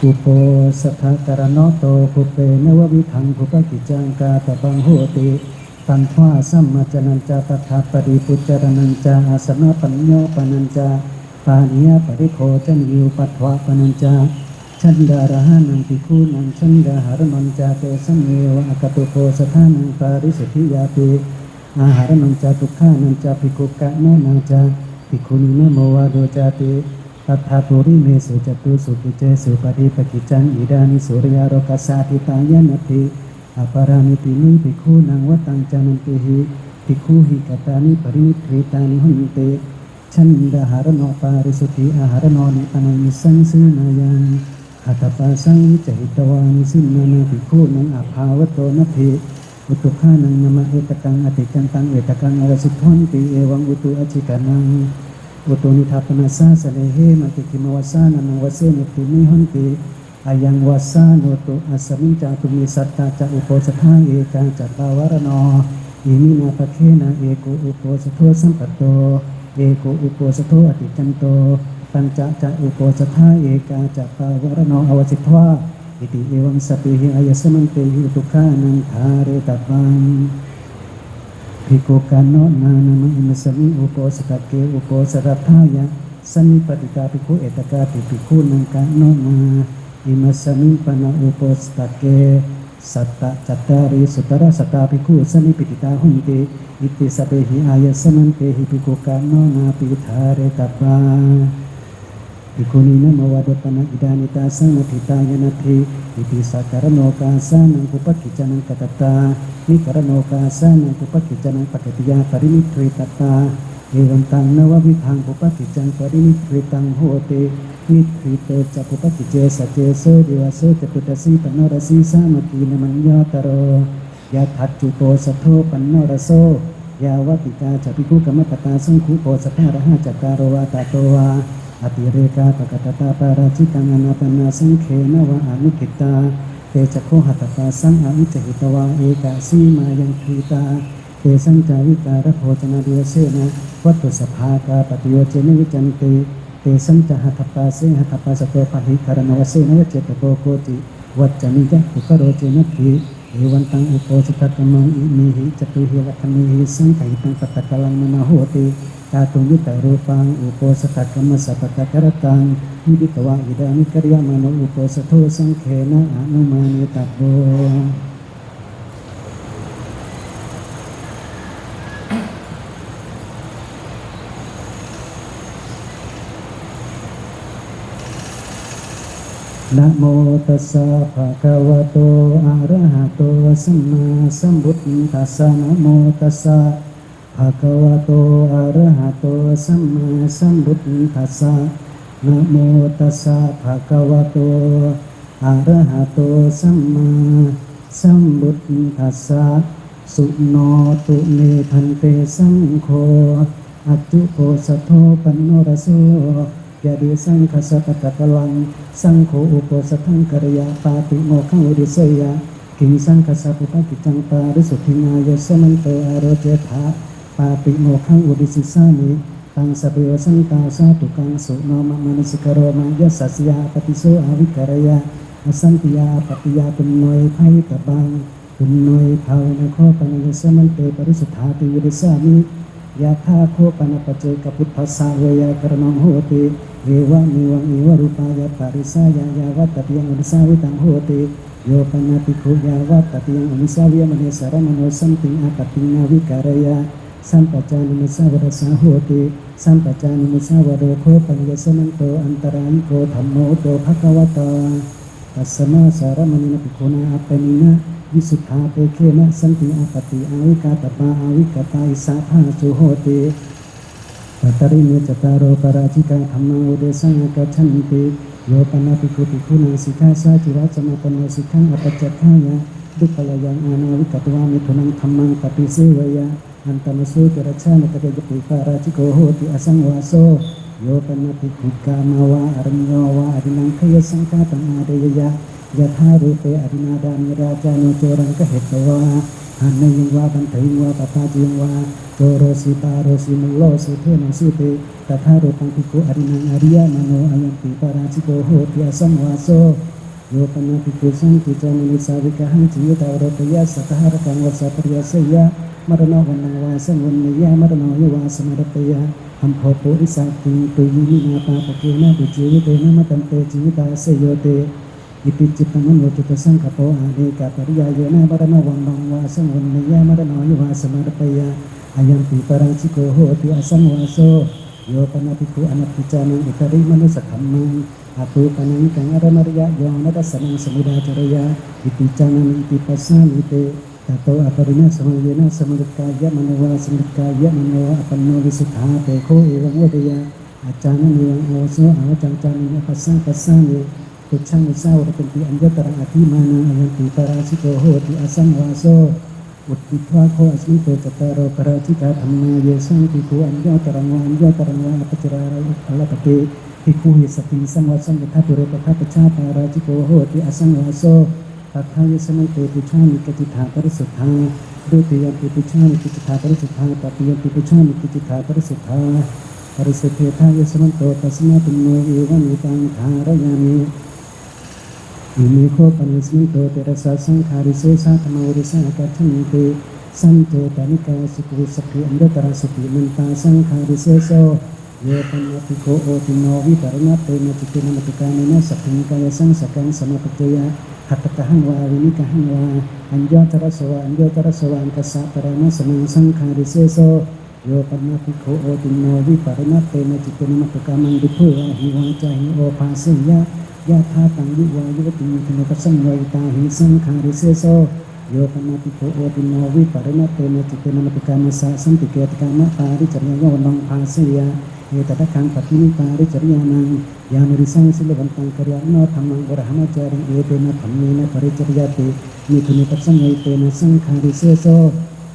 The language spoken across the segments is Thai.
อุปสัทธการณโตภุเปนววิทังภุปกิจังกาตบังโหติตันทวาสัมมาจนัญจาตถาปริปุจจรนัญจาอาสนะปัญโยปนัญจาปานิยปริโคจันยูปัทวะปนัญจาชันดาระหานังปิคูนังชันดาหารนัญจาเตสัมเมวะอกตุโพสถานังปาริสุทธิยาติอาหารนัญจาทุกขานัญจาภิกขุกะโนนาจาภิกขุนินะโมวะโดจาติตัทธาปุริเมสุจตุสุกิเจสุปฏิปกิจังอิดานิสุริยโรกัสสาติตายนัตถิอปารามิตินิภิกขุนังวัตังจานันติหิภิกขุหิกตานิปรินิทริตานิหุนเตชันดาหารโนปาริสุทธิอาหารโนนิปนังสังสีนายังหัตถปาสังวิจหิตวานิสินานาภิกขุนังอภาวโตนัตถิอุตุขานังนามะเอตกังอติกันตังเอตกังอวสิทธันติเอวังอุตุอจิกานังอุตุนิทัปนาสาสเลเหมติคิมวสานันวเสนิติมิหันติอายังวสาโนตุอัสมิงจาตุมิสัตตาจะอุปสถาเอกาจัตตาวรโนอิมินาปะเคนะเอโกอุปสโทสัมปัตโตเอโกอุปสโทอติจันโตปัญจจะอุปสถาเอกาจัตตาวรโนอวสิทวาอิติเอวังสติหิอายสมันเตหิทุกขานังทาเรตับังภิกขุกาโนนานามะอิมัสมิอุปสตะเกอุปสรัทธายะสันนิปติกาภิกขุเอตกาติภิกขุนังกาโนนาอิมัสมิปนะอุปสตะเกสัตตะจัตตาริสุตระสัตตาภิกขุสันนิปิติตาหุนติอิติสเปหิอายสมันเตหิภิกขุกาโนนาปิทาเรตับังภิกขุนีนะโมวะเดปนะอิดานิตาสังนทิตายนัตถิอิติสักการโนกาสานังภุปกิจจานังกัตตานิกรโนกาสานังภุปกิจจานังปฏิติยาปรินิทริตตาเอวันตังนววิพังภุปกิจจังปรินิทริตังโหตินิทริเตจะภุปกิจเจสเจโสเดวโสจตุตสีปนรสีสามัคคีนมัญญาตโรยะทัจจุโตสัทโธปนรโสยาวติกาจะภิกขุกรรมปตาสังคุโพสัทธาระหะจักการวาตาโตวาอติเรกาปกตตาปาราชิตังอนาปนาสังเขนวะอนุกิตาเตจักโคหัตตาสังอวิจหิตวาเอกาสีมายังคีตาเตสังจาวิการโภชนาเดียเสนะวัตถุสภากาปฏิโยเจนวิจันติเตสังจหัตถปาเสหัตถปาสโตปะหิคารณวเสนวเจตโกโกติวัจจมิจักขุกโรเจนะทิเอวันตังอุปสตตมังอิมิหิจตุหิวัฒนิหิสังไขตังปัตตะกลังมนาโหติตาตุยุตรูปังอุปสตกรรมสัพพะกรตังวิดิตวะอิดานิกริยามโนอุปสโทสังเขนะอนุมานิตัพโวนะโมตัสสะภะคะวะโตอะระหะโตสัมมาสัมพุทธัสสะนะโมตัสสะภะคะวะโตอะระหะโตสัมมาสัมพุทธัสสะนะโมตัสสะภะคะวะโตอะระหะโตสัมมาสัมพุทธัสสะสุโนตุเมพันเตสังโฆอัจจุโกสัทโธปนโนรโสยะเดสังคสัตตะกลังสังโฆอุปสัทธังกริยาปาติโมขังอุดิเสยะกิงสังคสัพพะกิจังปาริสุทธินายสมันเตอโรเจธาปาติโมขังอุดิสิสานิตังสเปวสังตาสาตุกังสุโนมะมนุสกโรมายัสสยาปฏิโสอวิกรยาอสันติยาปฏิยาตุนอยภาวิตบังตุนอยภาวนาโคปนัยสมันเตปริสุทธาติวิริสามิยาธาโคปนปัจเจกพุทธัสสะเวยากรณังโหติเอวะนิวังเอวะรูปายาปาริสายายาวัตติยังอุนิสาวิตังโหติโยปนาติโคยาวัตติยังอุนิสาวิยมเนสารมโนสัมติอาปตินาวิการยาสัมปจานิมุสาวรสาโหติสัมปจานิมุสาวโรโคปัญญสนันโตอันตรายิโกธัมโมโตภควตาตัสสมาสารมณีนภิกขุนาอัปปนินะวิสุทธาเตเคนะสันติอาปติอาวิกาตปาอาวิกตาอิสาภาสุโหติปัตตริเมจตารโอปราชิกาธรรมังอุเดสังกัจฉันติโยปนาภิกขุภิกขุนังสิกขาสาจิระจมาปโนสิกขังอปัจจคายะดุขลยังอานาวิกตวามิถุนังธรรมังปฏิเสวยะอันตมโสจรชานตะเกยปิปาราชิโกโหติอสังวาโสโยปนาภิกขุกามาวาอริญโยวาอรินังขยสังฆาตังอาเดยยะยะธารูเปอรินาดามิราจานุโจรังกเหตวาหันยิงวาปันถิงวาปปาจิงวาโจโรสิปาโรสิมุลโลสุเทนังสุเตตถารูปังภิกขุอรินังอริยมโนอายัมปิปาราชิโกโหติอสังวาโส โยปนาภิกขุสังกิจามิสาวิกหังจิยตาวรตยาสัทหารกังวัสสะปริยสยะมรณะวันนังวาสังวันเนยะมรณะยวาสมรตยะหัมโพปุริสังติตุยิมินาปาปะเกนะปุจิวิเตนะมตันเตจิวิตาเสโยเตอิติจิตตังมโนจิตสังขโปอาเนกาปริยายนะมรณะวันนังวาสังวันเนยะมรณะยวาสมรตยะอายัมปิปรังชิโกโหติอสังวาโสโยปนาภิกขุอนัตถิจานังอิตริมนุสขัมมังอาตุปนังกังอารมริยะโยนัตสังสมุดาจรยะอิติจานังอิติปัสสามิเตตัตโตอปริณะสมัยเยนะสมุตกายะมโนวาสมุตกายะมโนอปันโนวิสุทธาเตโคเอวังวเดยะอาจารย์นิวังโอโสอาวจังจานินะปัสสามิตุชังวิสาวรตันติอัญญตระอธิมานังอยันติปราชิโกโหติอสังวาโสอุตติภาโคอสมิโตจตารโรปราชิกาธรรมาเยสังภิกขุอัญญตรังวาอัญญตรังวาปัจจารายุอัลลปเตภิกขุหิสติสังวาสังยทัตุเรปทัปปชาปาราชิโกโหติอสังวาโสตัทธายสมังเตปิชามิกจิตาปริสุทธาดุติยมปิปิชามิกจิตาปริสุทธาตติยมปิปิชามิกจิตาปริสุทธาปริสุทธิทายสมังโตตัสมาตุโนเอวันิตังธารยามิอิมิโคปนิสมิโตเตระสะสังขาริเสสะธรรมวริสะกัจฉมิเตสันเจตานิกาสุขุสัพพิอันเดตระสุติมันตาสังขาริเสโสโยปนาภิกขุโอติโนวิปารณะเตนะจิตตินามติกานินะสัพพินิกายสังสกังสมปัจจยะหัตถะหังวาวินิกหังวาอัญญตระสวะอัญญตระสวะอันตัสสะปรานะสมังสังขาริเสโสโยปนาภิกขุโอติโนวิปารณะเตนะจิตตินามติกามังดิพุวะหิวาจาหิโอภาสยะยะธาตังยุวายุวติมิธโนปัสสังไวตาหิสังขาริเสโสโยปนาภิกขุโอติโนวิปารณะเตนะจิตตินามติกามัสสะสันติเกติกามะปาริจริยะวนังภาสยะเอตตะคังปฏินิปาริจริยานังยานุริสังสิลวันตังกริยาโนธรรมังวรหมจาริเอเตนะธรรมีนะปริจริยาติมิธโนปัสสังไวเตนะสังขาริเสโส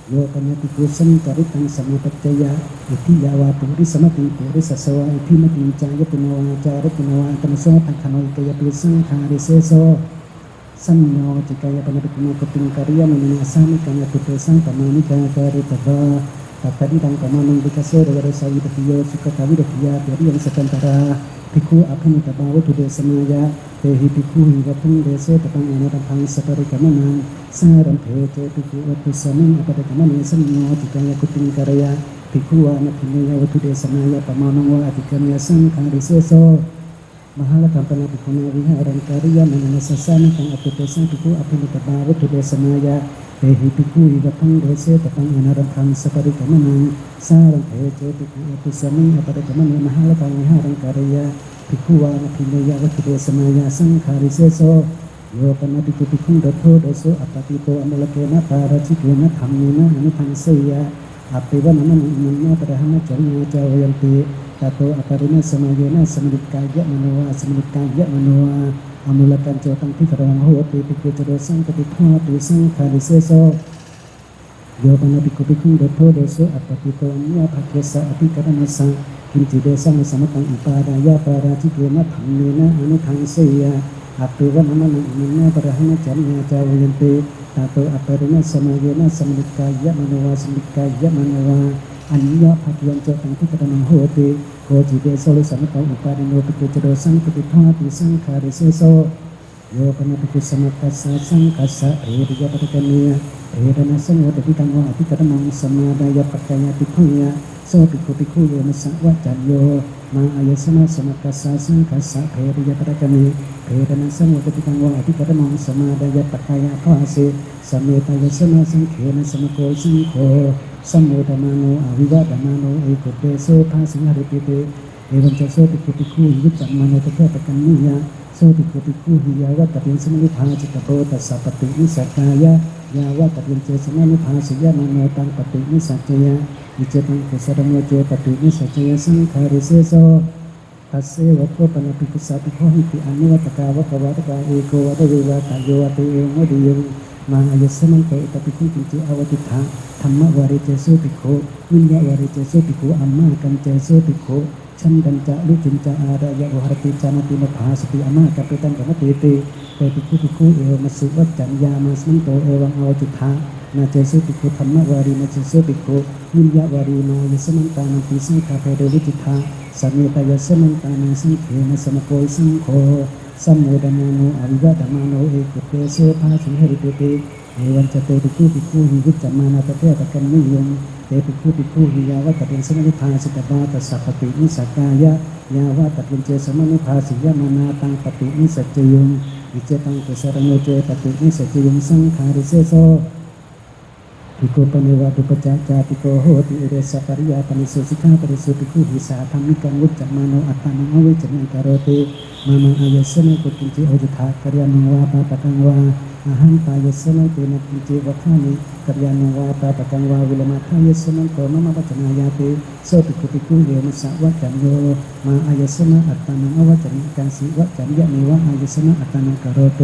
โยปนาภิกขุสังจริตังสมุปัจจยะอิทิยาวาตุริสมติปุริสสวะอิทิมติจายติโนวาจารติโนวาตมโสทังคโนอิกยปิสังขาริเสโสสัญโยจิกายปนภิกขุกติงกริยามนินาสามิกังยตุเตสังปมานิกาการิตวะTadi dan kamanung dikasih dari sawi dekiyo suka kami dekiya dari yang sekantara piku akan tabawa tu desa maya tehi piku hingga pun desa tentang anak tentang separi kamanan saran pece piku waktu samin apa kamanan semua jika ya kuting karya piku anak ini ya waktu desa maya pamanung wa adikan ya sang kari seso mahala kampana piku nawiha orang karya mengenai sasana kang aku desa piku akan tabawa tu desa maya tehi piku hingga pun desa tentang anak tentang separi kamanan saran pece piku waktu samin apa kamanan mahala kampana orang karya piku anak ini ya waktu desa maya sang kari sesoโยปนาภิกขุภิกขุดัตโธโดโสอัปปติโตอมลเกนะปาราชิเกนะธรรมินะอนุทังเสยะอัปปิวะนะมะนุญญะปะระหะนะจัญญาจายันติตัตโตอปรินะสมัยเยนะสมิติกายะมโนวาสมิติกายะมโนวาอมุลกันโจตังทิกรังโหติภิกขุจโรสังปฏิภาติสังขาริเสโสโยปนาภิกขุภิกขุดัตโธโดโสอัปปติโตอมยะภะเกสะอภิกรณะสังกินจิเดสังสมตังอุปาดายะปาราชิเกนะธรรมินะอนุทังเสยะAturan aman imannya berahana jamnya jauh yanti tato aparina samayena samlikaya manawa samlikaya manawa anya pakian jotang kita nama hote koji desole sama tau uparino pikir sang pikir sang kari seso yo kana pikir sama kasa sang kasa dia pada kania dana sang wata ditangwa ati kada mang sama daya pakainya pikunya so piku ya masak wajan yo ma ayasana sama kasa sang kasa dia pada kania dana sang wata ditangwa ati kada mang sama daya pakainya kase sameta yasana sang kena sama ko sang ko samudamano avivadamano ekote so pasing haripite evan so piku yujam mano tetap kania so piku hiyawa tapin semani bhaji tapo tasapati nisakaya yawa tapin semani bhaji ya mano tang pati nisakaya ijatang kesarango je pati nisakaya sangkhari seso tasse wakko panapiku sapiku hiti anu watakawa kawataka eko wadawiwa tayo wate ngodiyo ma ayasaman kai tapiku kinci awatitha thamma wari jesu piku winya wari jesu piku amma kan jesu piku chânกันจะลุจินจะอาดายะโอหรติจานาติมภาสติอามากัปตังกมติติเตปิคุปิคุเอวมัสสุวัจจัญญามาสมิโตเอวังอวจุทานาเจสุปิคุธรรมวารีนาเจสุปิคุวิญญาวารีมายสมันตานันติสังฆาเพโดวิจิทาสัมเมตายสมันตานังสังเขนะสมโกยสังโฆ สัมโมดนาโนอวิวัตมาโนเอกุเตโสภาสิหริตุติเอวันจะเตปิคูปิคูหิวิจจมานาตเทตกันนิยมเตปิคูปิคูหิยาวะตะเเป็นสมนิพาสิตบาตัสสะปฏินิสักกายะยาวะตะเป็นเจสมนิพาสิยมานาตังปฏินิสัจจยุงวิเจตังกุสรโนเจปฏินิสัจจยุงสังขาริเสโสภิกขุปนิวาตุปจจาติโกโหติเอเรสะปริยาปนิสุสิกขาปริสุภิกขุหิสาธรรมิกังวุจจมาโนอัตตานังอเวจนังกโรติมามังอายสนะกุติจิโอจิธากริยานุวาปะปะกังวาอาหันตายสนะเตนะกิจิวัฏฐานิกริยานุวาปะปะกังวาวิลมาทายสนะโตมะมะปัจจนายาติโสภิกขุภิกขุเยมสะวัจจันโยมาอายสนะอัตตานังอวัจจนิกังสิวัจจันยะเนวะอายสนะอัตตานังกโรโต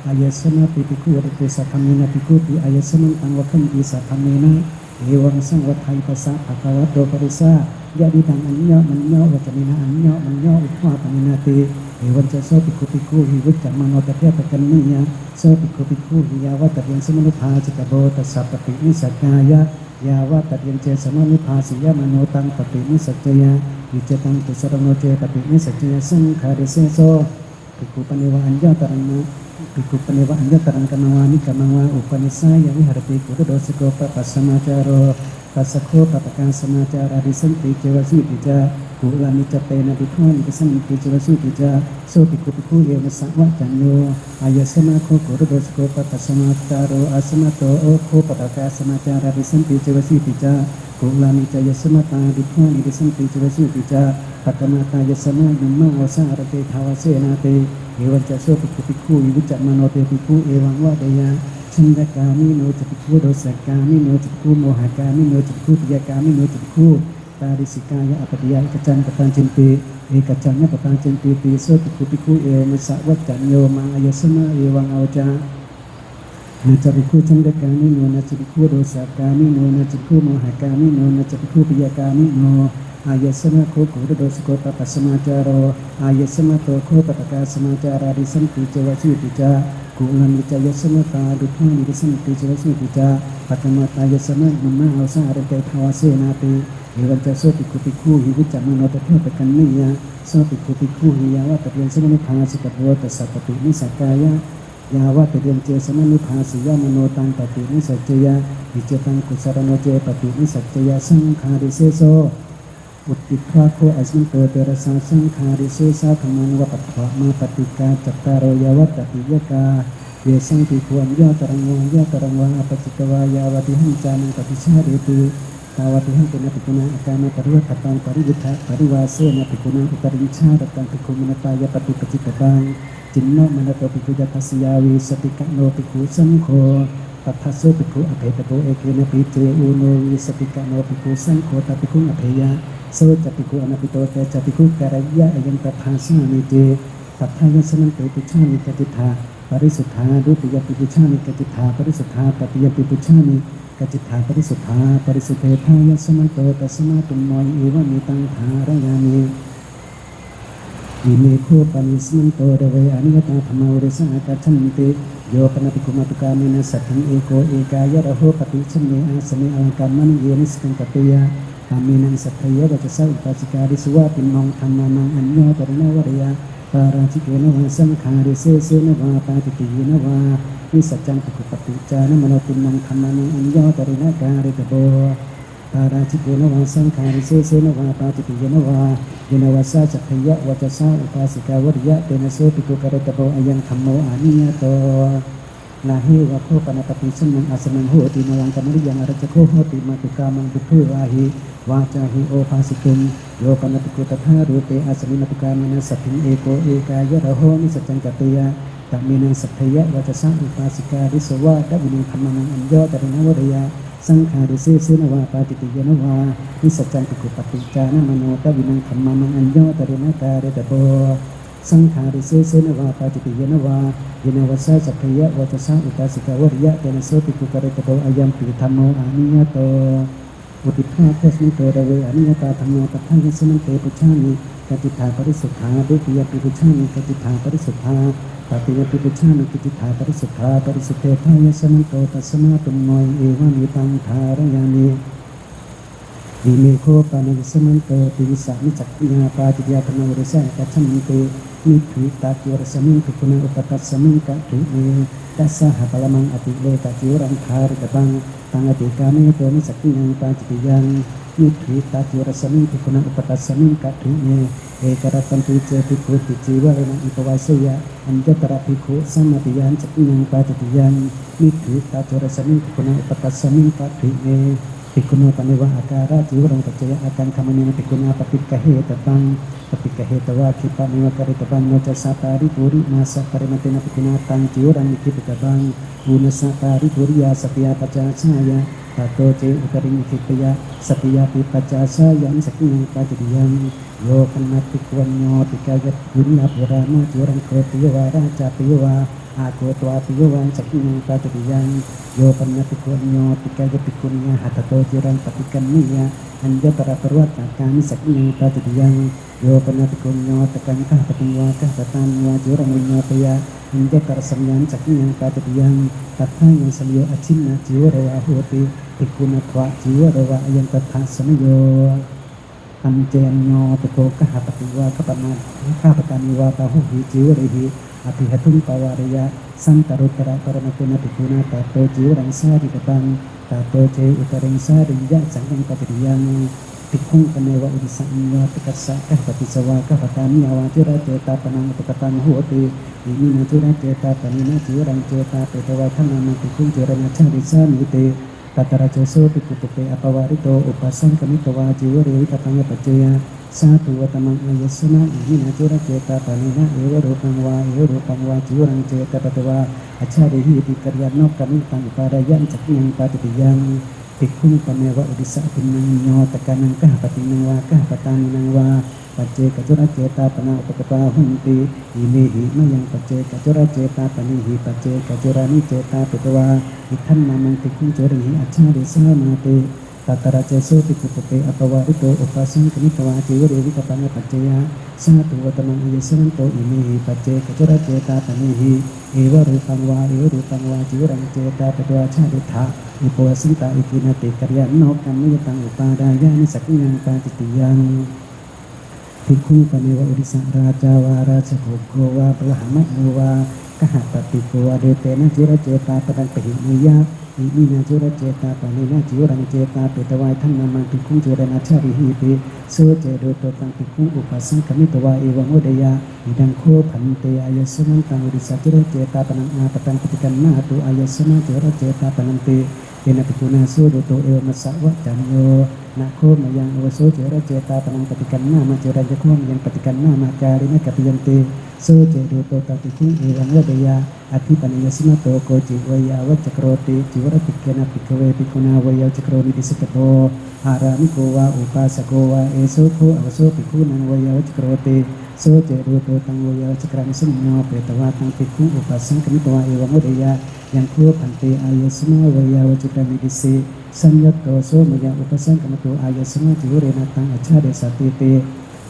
อายสนะปิภิกขุวะเตสัทธัมเมนะภิกขุติอายสนะตังวะคัมปิสัทธัมเมนะเอวังสังวัฏไทยปัสสะภะคะวะโตปริสายะดิตังอัญญะมัญญะวัจจมินะอัญญะมัญญะอุปาปนินาติเอวันจะโสภิกขุภิกขุหิวุจจามโนตะเทปะกันนิยะโสภิกขุภิกขุหิยาวะตะเยนสมนุภาจิตโบตัสสะปฏินิสักกายะยาวะตะเยนเจสมนุภาสิยมโนตังปฏินิสัจจยะวิเจตังตุสรโนเจปฏินิสัจจยะสังขาริเสโสภิกขุปนิวะอัญญะตรังนะภิกขุปนิวะอัญญะตรังกนวานิกมังวาอุปนิสัยวิหรติกุตโดสโกปะปัสสมาจาโรปัสสโคปะปะกังสมาจาราดิสันติเจวสิติจากุลานิจเตนะภิกขุนิกสันติเจวสิติจาโสภิกขุภิกขุเยมสะวะจันโยอายสนะโคกุตโดสโกปะปัสสมาจาโรอาสนะโตโอโคปะปะกังสมาจาราดิสันติเจวสิติจากุลานิจยสมตาภิกขุนิกสันติเจวสิติจาปัตตมาตายสนะยุมมะวสารเตทาวเสนาเตเอวันจะโสภิกขุภิกขุวิจัมมโนเตภิกขุเอวังวะเดยะชันดกามิโนจิภิกขุโดสกามิโนจิภิกขุโมหกามิโนจิภิกขุปิยกามิโนจิภิกขุตาริสิกายะอปฏิยะกัจจันปตัญจินติเอกัจจัญญะปตัญจินติติโสภิกขุภิกขุเอมัสสะวัจจันโยมังอายสนะเอวังเอาจานาจภิกขุชันดกามิโนนาจภิกขุโดสกามิโนนาจภิกขุโมหกามิโนนาจภิกขุปิยกามิโนอายสนะโคกุรโดสโกปะปัสสมาจาโรอายสนะโตโคปะปะกาสมาจาราดิสันติเจวสิติจากุลันวิจยสนะตาดุทานิดิสันติเจวสิติจาปัตตมาตายสนะมัมมะเอาสาระเตทาวเสนาติเอวันจะโสภิกขุภิกขุหิวิจัมมโนตะเทปะกันนิยะโสภิกขุภิกขุหิยาวะตะเยนสมนุภาสิกโบตัสสะปฏินิสักกายะยาวะตะเยนเจสมนุภาสิยมโนตังปฏินิสัจจยะวิเจตังกุสรโนเจปฏินิสัจจยะสังขาริเสโสอุติภาโคอัสมินโตเตระสาสังขาริเสสาธรรมังวะปัตถะมาปฏิกาจัตตารยวัตติยกาเยสังติภวนยะตรังวะยะตรังวะอปจิตวายาวติหังจานังปฏิชาเรติตาวติหังเป็นภิกขุนาอากามาปริวัตตังปริวิทะปริวาเสนะภิกขุนาอุตริชาตตังภิกขุมนตายปฏิปจิตตังจินโนมนโตภิกขุยัตถสยาวิสติกะโนภิกขุสังโฆปัทธโสภิกขุอภัยตโกเอเกนะปิเจอุโนวิสติกะโนภิกขุสังโฆตภิกขุอภัยยะโสจภิกขุอนัปปิโตเตจภิกขุการยะยันตถาสานิเจปัทธายสนันเตปิชานิกจิธาปริสุทธาดุติยปิปุชานิกจิธาปริสุทธาปฏิยปิปุชานิกจิธาปริสุทธาปริสุทเทธายสมัยโตตัสมาตุมอยเอวะมิตังธารยามิอิเมโคปนิสมันโตเดเวอนิยตาธรรมาวเรสังกัจฉันติโยปนภิกขุมาตุกามินะสัทธิเอโกเอกายะระโหปฏิชเนอาสเนอลังกัมมันิเยนิสกังกตยะกามินังสัทธยะวัจสะอุปาสิกาดิสวะปิมองธรรมานังอัญโยตรินวริยะปาราชิเกนวะสังขาริเสเสนวะปาติติยนวะวิสัจจังภิกขุปฏิจานมโนปิมองธรรมานังอัญโยตรินการิตโบปาราชิเกนวะสังขาริเสเสนวะปาติติยนวะยนวะสัจทยะวัจสะอุปาสิกาวริยะเตนะโสภิกขุกริตโบอายังธัมโมอานิยโตลาหิวะโคปนะปฏิสัมมังอาสนังโหติมาลังกมริยังอรัจโคโหติมาตุกามังบุถุวาหิวาจาหิโอภาสิกุมโยปนภิกขุตถารูเตอาสมินตุกามินัสสัทธิเอโกเอกายะระโหนิสัจจังกัตติยะตัมมินังสัทธยะวัจสะอุปาสิกาดิสวะดะวินังธัมมังอัญโยตรินวริยะสังขาริเสเสนวะปาติติยนวะนิสัจจังภิกขุปฏิจานมโนดะวินังธัมมังอัญโยตรินการิตโบสังขาริเสเสนวะปาติติยนวะยนวะสัจทยะวัจสะอุปาสิกาวริยะเตนะโสภิกขุกริตโบอายัมปิธัมโมอานิยโตอุติภาโคสมิโตเดเวอนิยตาธัมโมปัฏฐานสนันเตปุชานิกติธาปริสุทธาดุติยปิปุชานิกติธาปริสุทธาปฏิยปิปุชานิกติธาปริสุทธาปริสุทเทธายสนันโตตัสมาตุมโนยเอวะมิตังธารยามิอิเมโคปานิสมันโตติวิสามิจักติยาปาติยาธรรมวริสังกัจฉันติ นิถุตาจิวรสมิงภิกขุนาอุปตัสสมิงกะถุเมกัสสหปะละมังอติเลกะจิวรังคาริกตังตังอติกาเมโตนิสักขิยังปาจิติยังนิถุตาจิวรสมิงภิกขุนาอุปตัสสมิงกะถุเมเอกรัตตันตุเจภิกขุติจีวะเรนังอิปวาสยะอัญจตระภิกขุสัมมติยันสักขิยังปาจิติยังนิถุตาจิวรสมิงภิกขุนาอุปตัสสมิงกะถุเมภิกขุนาปณิวะอาการะจิวรังปัจจยะอาการคามเนภิกขุนาปฏิกะเหตตังปฏิกะเหตวะคิปะนิวะกริตบังโนจัสสะตาริปุริมาสะปริมัตเนภิกขุนาตังจิวรังนิคิปะบังอุณสะตาริปุริยาสัพยาปัจจาชายะตาโตเจอุตรินิคิปยะสัพยาปิปัจจาชายะสักขิยังปาจิติยังโยคันนัตติกวัญโยติกายะปุริยาปุรามาจิวรังโคติยวาราชาปิยวาอาโกตวาปิยวาสักขิยังปาจิติยังโยปัญญติกวัญโยติกายะปิกุญญาหัตโตจิรังปฏิกันนิยะอัญญตระปรวัตตากามิสักขิยังปาจิติยังโยปัญญติกุญโยตกันกะปฏิวากะปตันวาจิรังวิญโยตยะอัญญตระสัญญาสักขิยังปาจิติยังตัทธายังสัมโยอชินนะจิวรวะโหติภิกขุนัทวะจิวรวะยังตัทธาสมโยอัญเจนโยตโกกะหปฏิวากะปนาข้าปตานิวาตาหุหิจิวริหิอภิหตุงปวารยะสันตรุตระปรมตุนะภิกขุนาตาโตจิวรังสาริกตังตาโตเจอุตริงสาริยะสังฆังปฏิริยังภิกขุปเนวะอุดิสังวะติกัสสะกะปฏิสวากะปตานิยาวาจิระเจตาปนังอุปกตังโหติอิมินาจิระเจตาปนินาจิวรังเจตาเปตวะทังนาภิกขุเจรณะชาริสามิเตตัตระโจโสภิกขุเปอปวาริโตอุปัสสังกมิตวาจิวเรวิตตังปัจเจยสาธุวัตมังอายสนะอิมินาจิระเจตาปนินาเอวรูปังวาจิวรังเจตปตวาอัจฉริหิติกริยานกกมิตังอุปารายันจักยังปาติยังภิกขุปเนวะอุดิสะปินังโยตกานังกะปฏินังวากะปตานินังวาปัจเจกจุระเจตาปนาอุปกปาหุนติอิเมหิมยังปัจเจกจุระเจตาปนิหิปัจเจกจุรานิเจตาปิตวาอิทันนามังภิกขุจริหิอัจฉริสามาเตตัตระเจโสภิกขุเปอปวาริโตอุปัสสังกมิตวาจิวเรวิตตังปัจเจยสาธุวัตมังอายสนันโตอิเมหิปัจเจกจุระเจตาปนิหิเอวรูปังวาจิวรังเจตาปิตวาชาดิถาอุปวสิตาอิกินาติกริยานกกรรมยตังอุปาดายานิสักขิยังปาจิติยังภิกขุปเนวะอุดิสราจาวาราชโภโกวาปละหมะโนวากหปติโกวาเดเตนะจิระเจตาปดังปหิเมยะอิมินาจิระเจตาปนินาจิวรังเจตาเปตวายทันนามังภิกขุเจรณะชาริหิปิโสเจโดโตตังภิกขุอุปัสสังกมิตวาเอวังโอเดยะอิดังโคพันเตอายสนันตังอุดิสจิระเจตาปนังอาปตังปฏิกันนาตุอายสนะจิระเจตาปนันเตเยนะภิกขุนาโสโดโตเอวมัสสะวะจันโยนะโคมยังอวโสเจระเจตาปนังปฏิกันนามาเจรัญจะโคมยังปฏิกันนามาจารินะกัปยันเตโสเจโดโตตติคุเอวังวะเดยะอธิปัญญสนะโตโกจิวยาวัจจโครติจิวรติเกนะภิกขเวภิกขุนาวยาจโครนิติสิกโตอารามิโกวาอุปาสโกวาเอโสโคอวโสภิกขุนังวยาวัจจโครติโสเจโดโตตังวยาวัจจกรังสัญญาเปตวาตังภิกขุอุปัสสังกมิตวาเอวังวะเดยะยังโคพันเตอายสนะวยาวัจจกรังนิติสิสัญญโตโสมยาอุปสังกมโตอายสนะจิวเรนะตังอัจฉริสติเต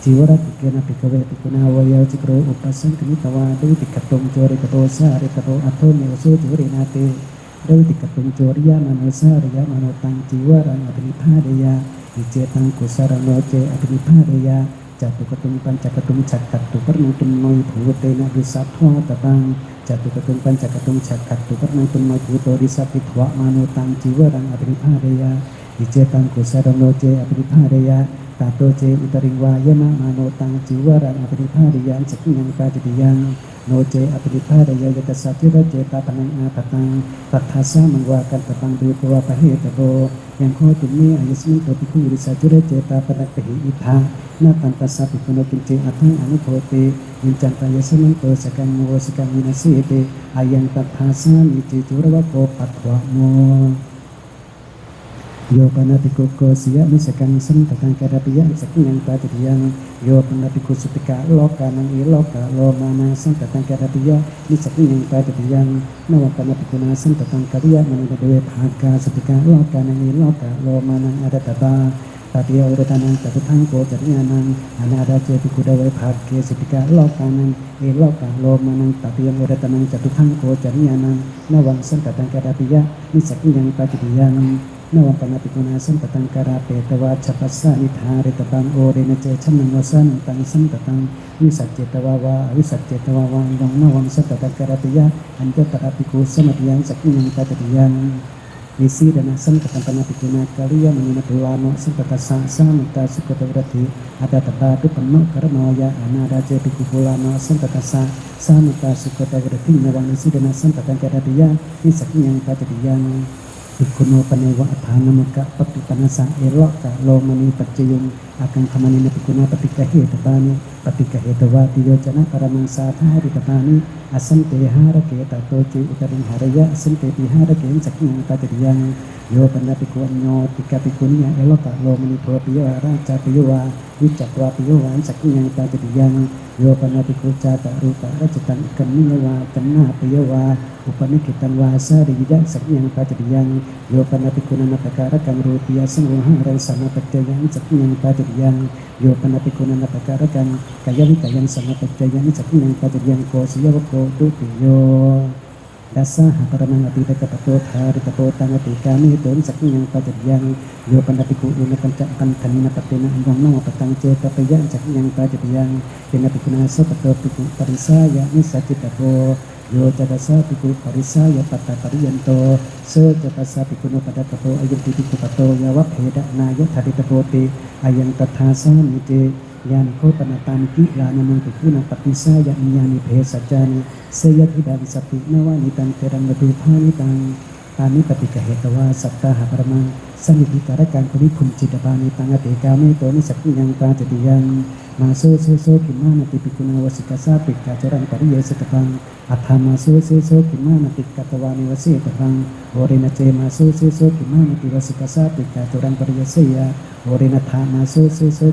จิวรัติเกนะภิกขเวภิกขุนาวายาจิโกรอุปสังกมิตวาดุติกตุงโจริกโตสาริกโตอัตโตเมโสจิวเรนะเตดุติกตุงโจริยามโนสาริยามโนตังจิวรังอภินิพพาเดยะอิเจตังกุสารโนเจอภินิพพาเดยะจตุกตุงปัญจกตุงฉักกัตตุปรณังตุโนยภูเตนะดุสัทธวะตตังจตุกตุงปัญจกตุงฉักกัตตุปรณังตุโนยภูโตริสัพพิทวะมโนตังจิวรังอภินิพพาเดยะอิเจตังกุสารโนเจอภินิพพาเดยะตาโตเจอุตริงวายมะมาโนตังจิวรังอภินิพพาเดยะสักขิยังปาจิติยังโนเจอภินิพพาเดยะยตสัจจิระเจตาปนังอาปตังปัฏฐาสามังวากันตตังดูตัวปะเหตโตยังโคตุเมอายสมิโตภิกขุริสัจจิระเจตาปนังปหิอิทานาตันตัสสะภิกขุโนกินเจอัตถังอนุโภติยินจันตายสมิโตสกังโมสกังวินาสีเตอายังตัทธาสามิจิจุรวะโกปัตถวะโมโยปนาติโกโกสิยะมิสกังสัมตตังกะระปิยะสักขิยังปาติยังโยปนาติโกสุติกะโลกานังอิโลกะโลมานาสัมตตังกะระปิยะมิสักขิยังปาติยังนวปนาติโกนาสัมตตังกะริยะมณีเดเวภากาสุติกะโลกานังอิโลกะโลมานังอรัตตาตติยอุรตานังจตุทังโกจริยานังอนาดาเจติกุเดเวภาเกสุติกะโลกานังอิโลกะโลมานังตติยอุรตานังจตุทังโกจริยานังนวังสัมตตังกะระปิยะมิสักขิยังปาติยังโ นวัปนาปิกุณาสันตตังการาเปตวาชปัสสานิธาเรตตังโอเรนเจชันนังวสันตังสันตตังวิสัจเจตวาวาวิสัจเจตวาวายังนวังสันตตังการาปิยะอันเจตระปิกุสมัติยังสักยังตาติยังวิสีดาสันตตังปนาปิกุณากาลิยมณีนตุลาโนสันตตัสสะสามิตาสุกตวรติอาตตบาตุปโนกรโนยะอนาดาเจปิกุปุลาโนสันตตัสสะสามิตาสุกตวรตินวังวิสีดาสันตตังการาปิยะวิสักยังตาติยังIkuno panewa athana maka pati panasa elok ka lo mani pacayung akan kamani na pikuna pati kahit bani pati kahit wati yojana para mangsa thari tapani asante hara ke tato ci utaring haraya asante bihara ke saking patiriyang yo panda pikuan nyo tika pikunya elok ka lo mani propiya raja piyowa wicakwa piyowa saking patiriyang yo panda pikuca ta rupa racitan ikan niyawa kena piyowa upanikitan wasa rijak saking patiriyang yo panapikuna napakara kang rupiya sangguhara sama pagdayan saking patiriyang yo panapikuna napakara kang kayang sama pagdayan saking patiriyang ko siya ko dupiyo dasa haparamang atita kapatot hari kapotang ati kami doon saking patiriyang yo panapikuna kancakan kanina patina andong nama patang ceta payan saking patiriyang pinapikuna sa patopiku parisaya ni sakitapo yo jadasa piku parisaya pata pariyanto so jadasa pikuno pada kapo ayam tipiku pato yawap heda naya tadi tapote ayam tathasa nite yani ko panatan ki lana mang pikuna patisaya inyani bhesajani sayat hidan sapi nawani tang terang ledu phani tang tani patika hetawa sabta haparamang saniti karakan kuri kunci dabani tanga dekame toni sakti yang pa jadiyan maso so kimana tipikuna wasikasa pikka corang pariya setebang athama so kimana pikka tawani wasi tebang orena ce maso so kimana tiwasikasa pikka corang pariya saya orena thama so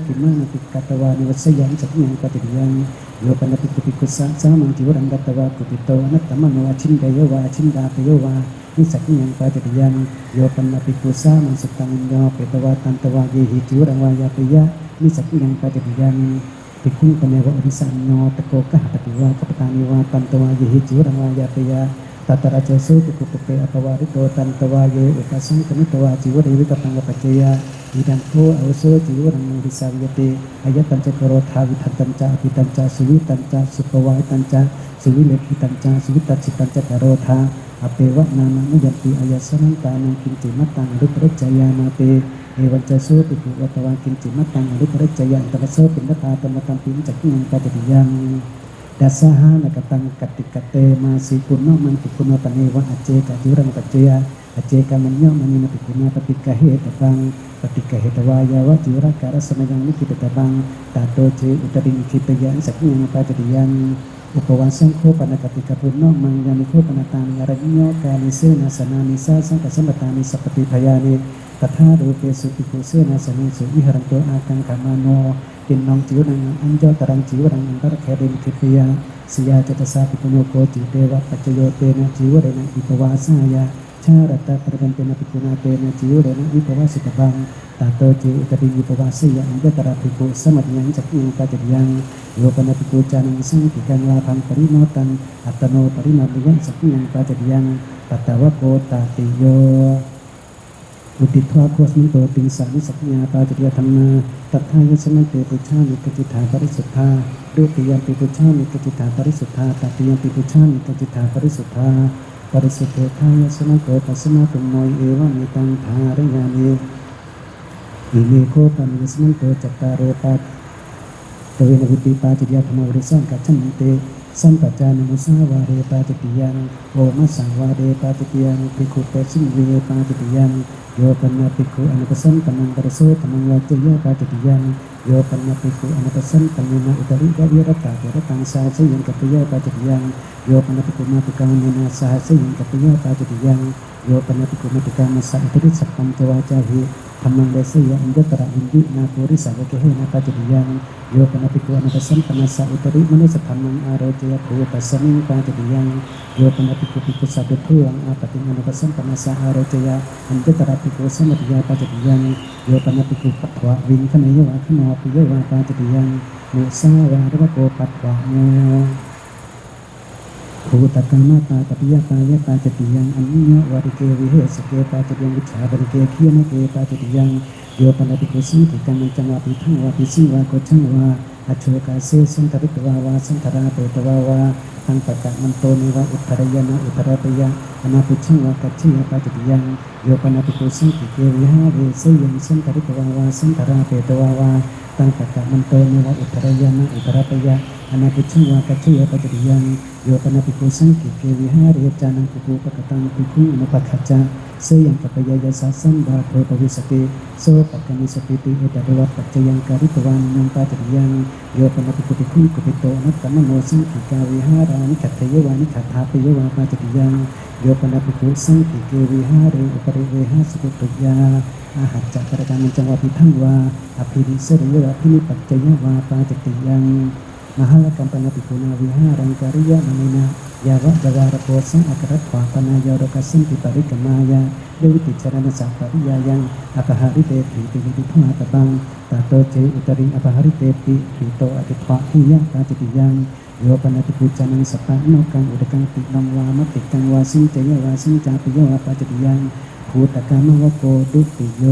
kimana pikka tawani wasaya sakti yang pa jadiyan yo panapiku pikusa sama jiwran datawa kupito anataman wa cindayawa cindapayawa ni saking yang pajadiyan yo panapikusa masuk tanggung jawab petawa tantawa gehi jiwran waya paya ni saking yang pajadiyan pikung panewa urisan nyo tekokah takiwa kapetaniwa tantawa gehi jiwran waya paya tatara jaso kukupupe atawa rito tantawa ye ukasang kanitawa jiwa dewi katangga pacaya idang ko auso jiwran urisawyate ayat tanca korotha witantanca apitanca suwitanca supawaitanca suwilekhitanca suwitacitanca karotha apewa nama mujanti ayasanang tanang kinci matang ruprajaya mate ewan jaso piku watawa kinci matang ruprajaya antaraso pindata tamatang pincaking pajadiyang dasaha nakatang katikate masih kuno mantikuno panewa ace kajurang pacaya ace kamanyo manina pikuna patika he tabang patika he tawaya wa jura kara semayang ni kita tabang tato ce utaring kipayang saking pajadiyang upawasang ko panakatika puno mangyani ko panatani aranyo kalise nasana nisa sang kasamatani sapati payani tatha rupe supiku se nasani su iharanto akang kamano tinong jiurang anjo tarang jiurang antar kherin kipaya siya jatasa pikuno ko jidewa pacayote na jiurena upawasaya carata pergantena pikuna tena jiurena upawasitabang tato ji utading upawasaya anjo tarapiku samadiyang saking pajadiyang yo panapiku canang sang tikang lapang parinotan atano parinabiyang saking pajadiyang tatawa ko tatiyo Uditwa kosmi to pingsani saknya pajadiya thamma tathaya samante puchami kacitha parisutha dutiyam puchami kacitha parisutha tatiyam puchami kacitha parisutha parisuthe thaya samako pasana tumoi eva mitang tharayani ini ko pamismanto cattaro pat tawena buti pajadiya thamma urisan kacante sampajana musaware pajadiyang oma saware pajadiyang pikute singwe pajadiyang yo panapiku anapasan panang baraso panang wajaya pajadiyang yo panapiku anapasan panina utari gawirata garatang sahasa yang kapaya pajadiyang yo panapiku matukang nina sahasa yang kapaya pajadiyang yo panapiku matukang masa utari sapang tawajahi tamang desa ya anda tera indi napuri sabakehe napajadiyang yo panapiku anapasan panasa utari manusa tamang arojaya kuwa pasaning pajadiyang yo panapiku piku sabetulang apating anapasan panasa arojaya anda tera piku samadya pajadiyang yo panapiku patwa wing kanayo akano piyo pajadiyang musa warwa ko patwa mo ภูตกรรมตาตปิยตายตาจติยังอันญวาริเกวิเหสเกตาจติยังวิชาบริเกเคียนเกตาจติยังโยปนติกุสังกิกังจังวาปิทังวาปิสิวาโกชังวาอโชกาเสสันตริตวาวาสันตราเปตวาวาตังปะกะมันโตนิวาอุตรยนะอุตรปยะอนาปิชังวากัจฉิยตาจติยังโยปนติกุสังกิเกวิหาเรเสยังสันตริตวาวาสันตราเปตวาวาตังปะกะมันโตนิวาอุตรยนะอุตรปยะอนาปิชังวากัจฉิยตาจติยังโยปนติกุสังกิเกวิหาเรจานังกุกุปะกตังปิคุอนุปคัจจะเสยังกัปยายาสาสันบาโทปวิสติโสปะกมิสติติเอตเดวะปัจจยังการิตวานังปาจติยังโยปนติกุติคุกุติโตนัตตมโนสังขิกาวิหารานิขัตเทยวานิขัตถาปยวาปาจติยังโยปนติกุสังขิเกวิหาเรอุปริเวหาสุตุยาอาหัจจะกระดังจังวะพิทังวาอภิริเสริยวะพินิปัจจยวาปาจติยังมหาลกัมปนติกุณาวิหารังการิยะมณีนายาวะจวารโพสังอักรัตถาปนายโรกัสสันติปริกมายาเดวิติจารณสัพปริยายังอปหาริเตปิติวิภาตบังตาโตเจอุตริอปหาริเตปิปิโตอติภะหิยะตาจิติยังโยปนติกุจานังสปะโนกังอุดกังตินังวามติกังวาสินเจยวาสินจาปิยวาปาจิติยังภูตกามวโกดุติโย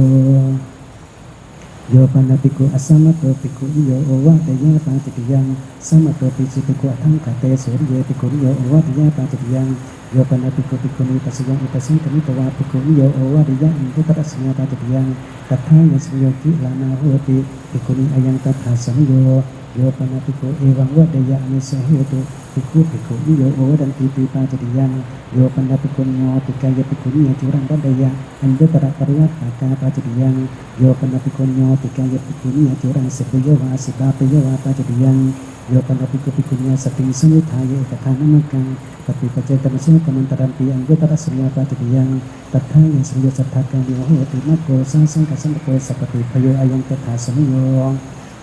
โยปนติกุอสัมมโตติกุโยโอวะเตยะปาจิติยังสัมมโตปิจิติกุทังกเตสุริเยติกุโยโอวะเตยะปาจิติยังโยปนติกุติกุนิปัสสยังอุปสังกมิตวาติกุโยโอวะเตยะอินทุตระสัญญาปาจิติยังตัทธายัสโยกิลานาโหติติกุนิอายังตัทธาสัมโยโยปนติกุเอวังวะเตยะนิสเหตุติกุโยโอวะดันติปิปาจิติยังโยปนติกุญโยติกายติกุนิจุรังดัดยะอันเดตระปริวัตากาปาจิติยังโยปนติกุญโยติกายติกุนิจุรังสิปโยวาสิบาปโยวาปาจิติยังโยปนติกุปิกุญญาสติสังวิทายะตถานังกังปฏิปัจเจตนะสุกัมมันตรัมปีอันเดตระสัญญาปาจิติยังตัทธายัสโยสัทธากังโยโหติมัคโกสังสังกัสสังโกสัพพิพโยอายังตถาสมโย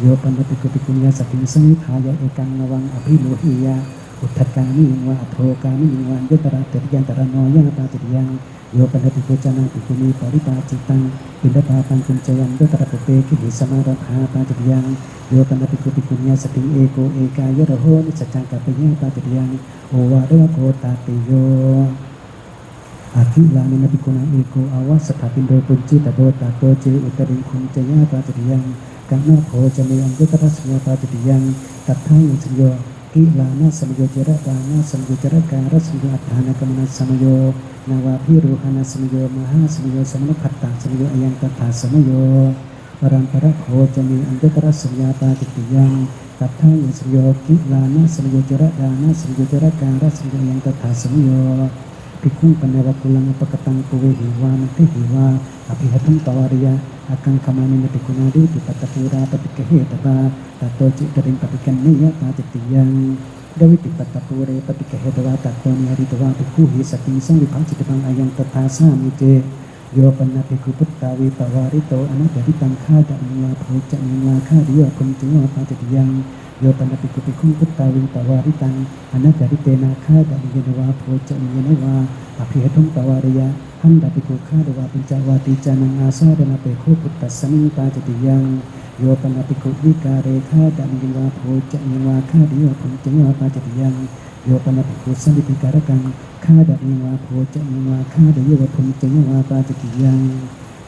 โยปนติกุปิกุญญาสติสังวิทายะเอกังนวังอภิโลหิยะอุทธกามิวะอโภกามิวะเยตระเตยันตระโนยะปาจิติยังโยปนติกุจานังปิกุณีปริปาจิตังปินดาปาตังกุญจยันเยตระปุเปกิหิสมารัฐาปาจิติยังโยปนติกุปิกุญญาสติเอโกเอกายะระโหนิสัจจังกัปปะยะปาจิติยังโอวาเดวะโกตาติโยอาคิลานินปิกุณาเอโกอาวาสถาปินโดปุญจิตโดตาโตเจอุตริคุญจยะปาจิติยังกัณณโภจเมอันเยตระสัญญาปาจิติยังตัทธังสัญโยกิลานะสัมโยจระกานะสัมโยจระการสัมโยอัฏฐานกมนัสสัมโยนาวาพิรุหานะสัมโยมหาสัมโยสมณคัตตาสัมโยอยังตถาสัมโยปรัมปะโภจมีอันเดตระสัญญาปาจิติยังตัทธังสัมโยกิลานะสัมโยจระกานะสัมโยจระการสัมโยอยังตถาสัมโยภิกขุปันนวกุลังปะกตังปุเวหิวานัติหิวาอภิหัตังปวาริยะอากังคามานินติกุณาดิติปัตตปูราปฏิกเหตตาตัตโตจิตริงปฏิกันนิยปาจิติยังดวิติปัตตปูเรปฏิกเหตวาตัตโตนิหริตวาภิกขุหิสติสังวิภังจิตตังอายังตถาสามิเจโยปนภิกขุพุทธาวิปวาริโตอนัตติตังฆาดะมิวาโภจะมิวาฆาดิโยคุมจิโยปาจิติยังโยปนภิกขุภิกขุพุทธาวิปวาริตังอนัตติเตนะฆาดะมิเยวาโภจะมิเยวาอภิเหตุงปวาริยะหันดาภิกขุฆาดวาปิจาวาติจานังอาสาเดนะเปโคพุทธัสสมิงปาจิติยังโยปนภิกขุวิกาเรฆาดะมิเยวาโภจะมิวาฆาดิโยคุมจิโยปาจิติยังโยปนภิกขุสัมมิติการกังฆาดะมิวาโภจะมิวาฆาดิโยคุมจิโยปาจิติยัง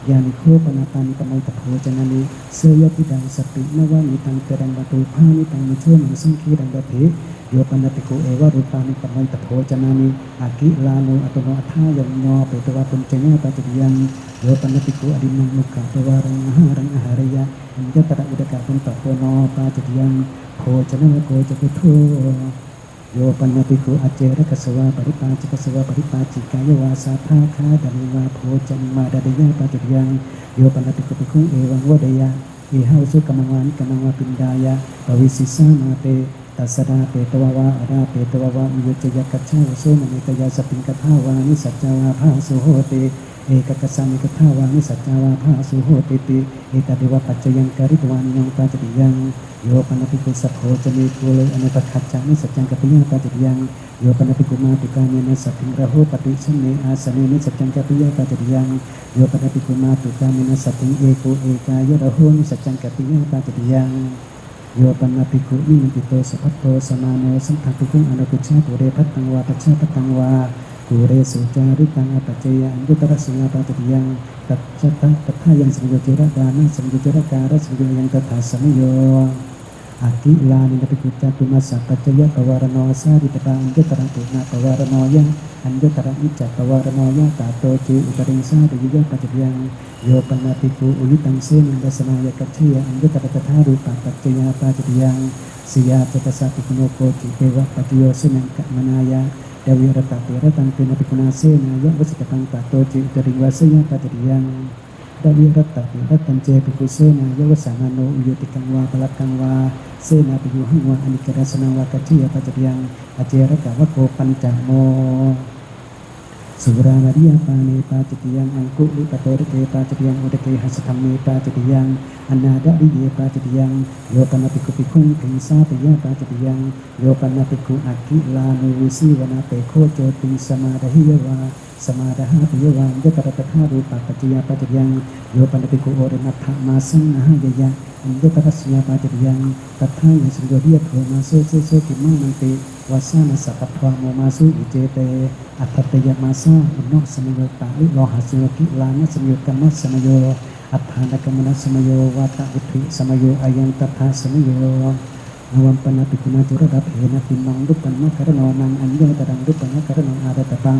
ยานิโคปนาปานิปนัยตโภจนานิเสยติดังสตินวานิตังเกดังบตุภานิตังมิโชมังสังคีดังบติโยปนติโกเอวะรูปานิปนัยตโภจนานิอากิลานุอัตโนอัฏฐายโนเปตวะปุญจญะปฏิยังโยปนติโกอดินังมุขะตวารังอาหารังอาหารยะอินยตระอุดกะปุณตโกโนปาจิยังโภจนะโกจกุโทโยปนภิกขุอเจรกสวะปริปาจิกสวะปริปาจิกายวาสาภาคาดามิวาโภจนิมาดาดยะปาจิยังโยปนภิกขุภิกขุเอวังวะเดยะอิหาสุกัมมังวานิกัมมังวาปินดายะปวิสิสามาเตตัสสดาเปตวะวะอราเปตวะวะมิยุจยกัจฉาวโสมณิตยาสปิงกัทาวานิสัจจาวาภาสุโหติเอกกัสสามิกัทาวานิสัจจาวาภาสุโหติติเอตเดวะปัจจยังการิตวานิยังปาจิยังโยปนภิกขุสัพโพจะมีภูเลอนุปคัจจานิสัจจังกัปปิยะปาจิยังโยปนภิกขุมาตุกาเนนะสัพพิงระโหปฏิสัมเนอาสเนนิสัจจังกัปปิยะปาจิยังโยปนภิกขุมาตุกาเนนะสัพพิงเอโกเอกายะระโหนิสัจจังกัปปิยะปาจิยังโ โยปันนาภิกขุนิมิติโตสัพพโตสมาโนสัมภภิกขุอนุกุชฌาตุเรพัตตังวาปัจฉาพัตตังวากุเรสุจาริตังอปัจเจยอันยุตระสัญญาปาติยังตัจจตตัทธายังสัมโยเจระดานะสัมโยเจระการะสัมโยยังตัทธาสัมโยอากิลานินภิกขุจตุมาสัพปัจจยปวารณอสาดิตตาอันยุตระตุนาปวารณอยังอันยุตระนิจจปวารณอยังตาโตจิอุปริงสาติยะปัจจยังโยปันนาภิกขุอุนิตังเสนังดัสนายกัจฉยอันยุตระตัทธารูปปัจจยปาติยังสิยาจตสาภิกขุโนโกจิเทวะปัจจโยเสนังกัมมนายะดาวิรตติรตังเตนะภิกขุนาเสนายะวสิกตังตาโตจิอุตริงวาสยะปัจจยังดาวิรตติรตังเจภิกขุเสนายะวสานาโนอุโยติกังวาปลักกังวาเสนาภิกขุหังวาอนิกรัสนังวากัจฉยปัจจยังอเจระกะวะโกปัญจโมสุรามาริยปาเนปาจิตยังอังคุลิปโตริเกปาจิตยังอุตเกหัสธรรมเมปาจิตยังอนาดาริเยปาจิตยังโยปนาภิกขุภิกขุภิงสาปิยะปาจิตยังโยปนาภิกขุอักขิลานุวิสีวนาเตโคโจติสมาดาหิยวาสมาดาหะปิยวายตระตถารูปปัจจยปาจิตยังโยปนาภิกขุโอรนัตถมาสังนะหายะอันยตระสยปาจิตยังตัทธายังสังโยเดียโทมาโซเซโซติมานันติวัสสานะสัพพะโมมาสุอิเจเตอัตตยมาสาอุโนสมโยตาลิโลหะสโยกิลานะสมโยกัมมะสมโยอัฏฐานกัมมนะสมโยวาตะอุทิสมโยอายังตัทธาสมโยนวัมปนาภิกขุนาจุรดับเหนะติมังรุปปันมะกะระโนนังอัญโยตรังรุปปันมะกะระโนอาดตตัง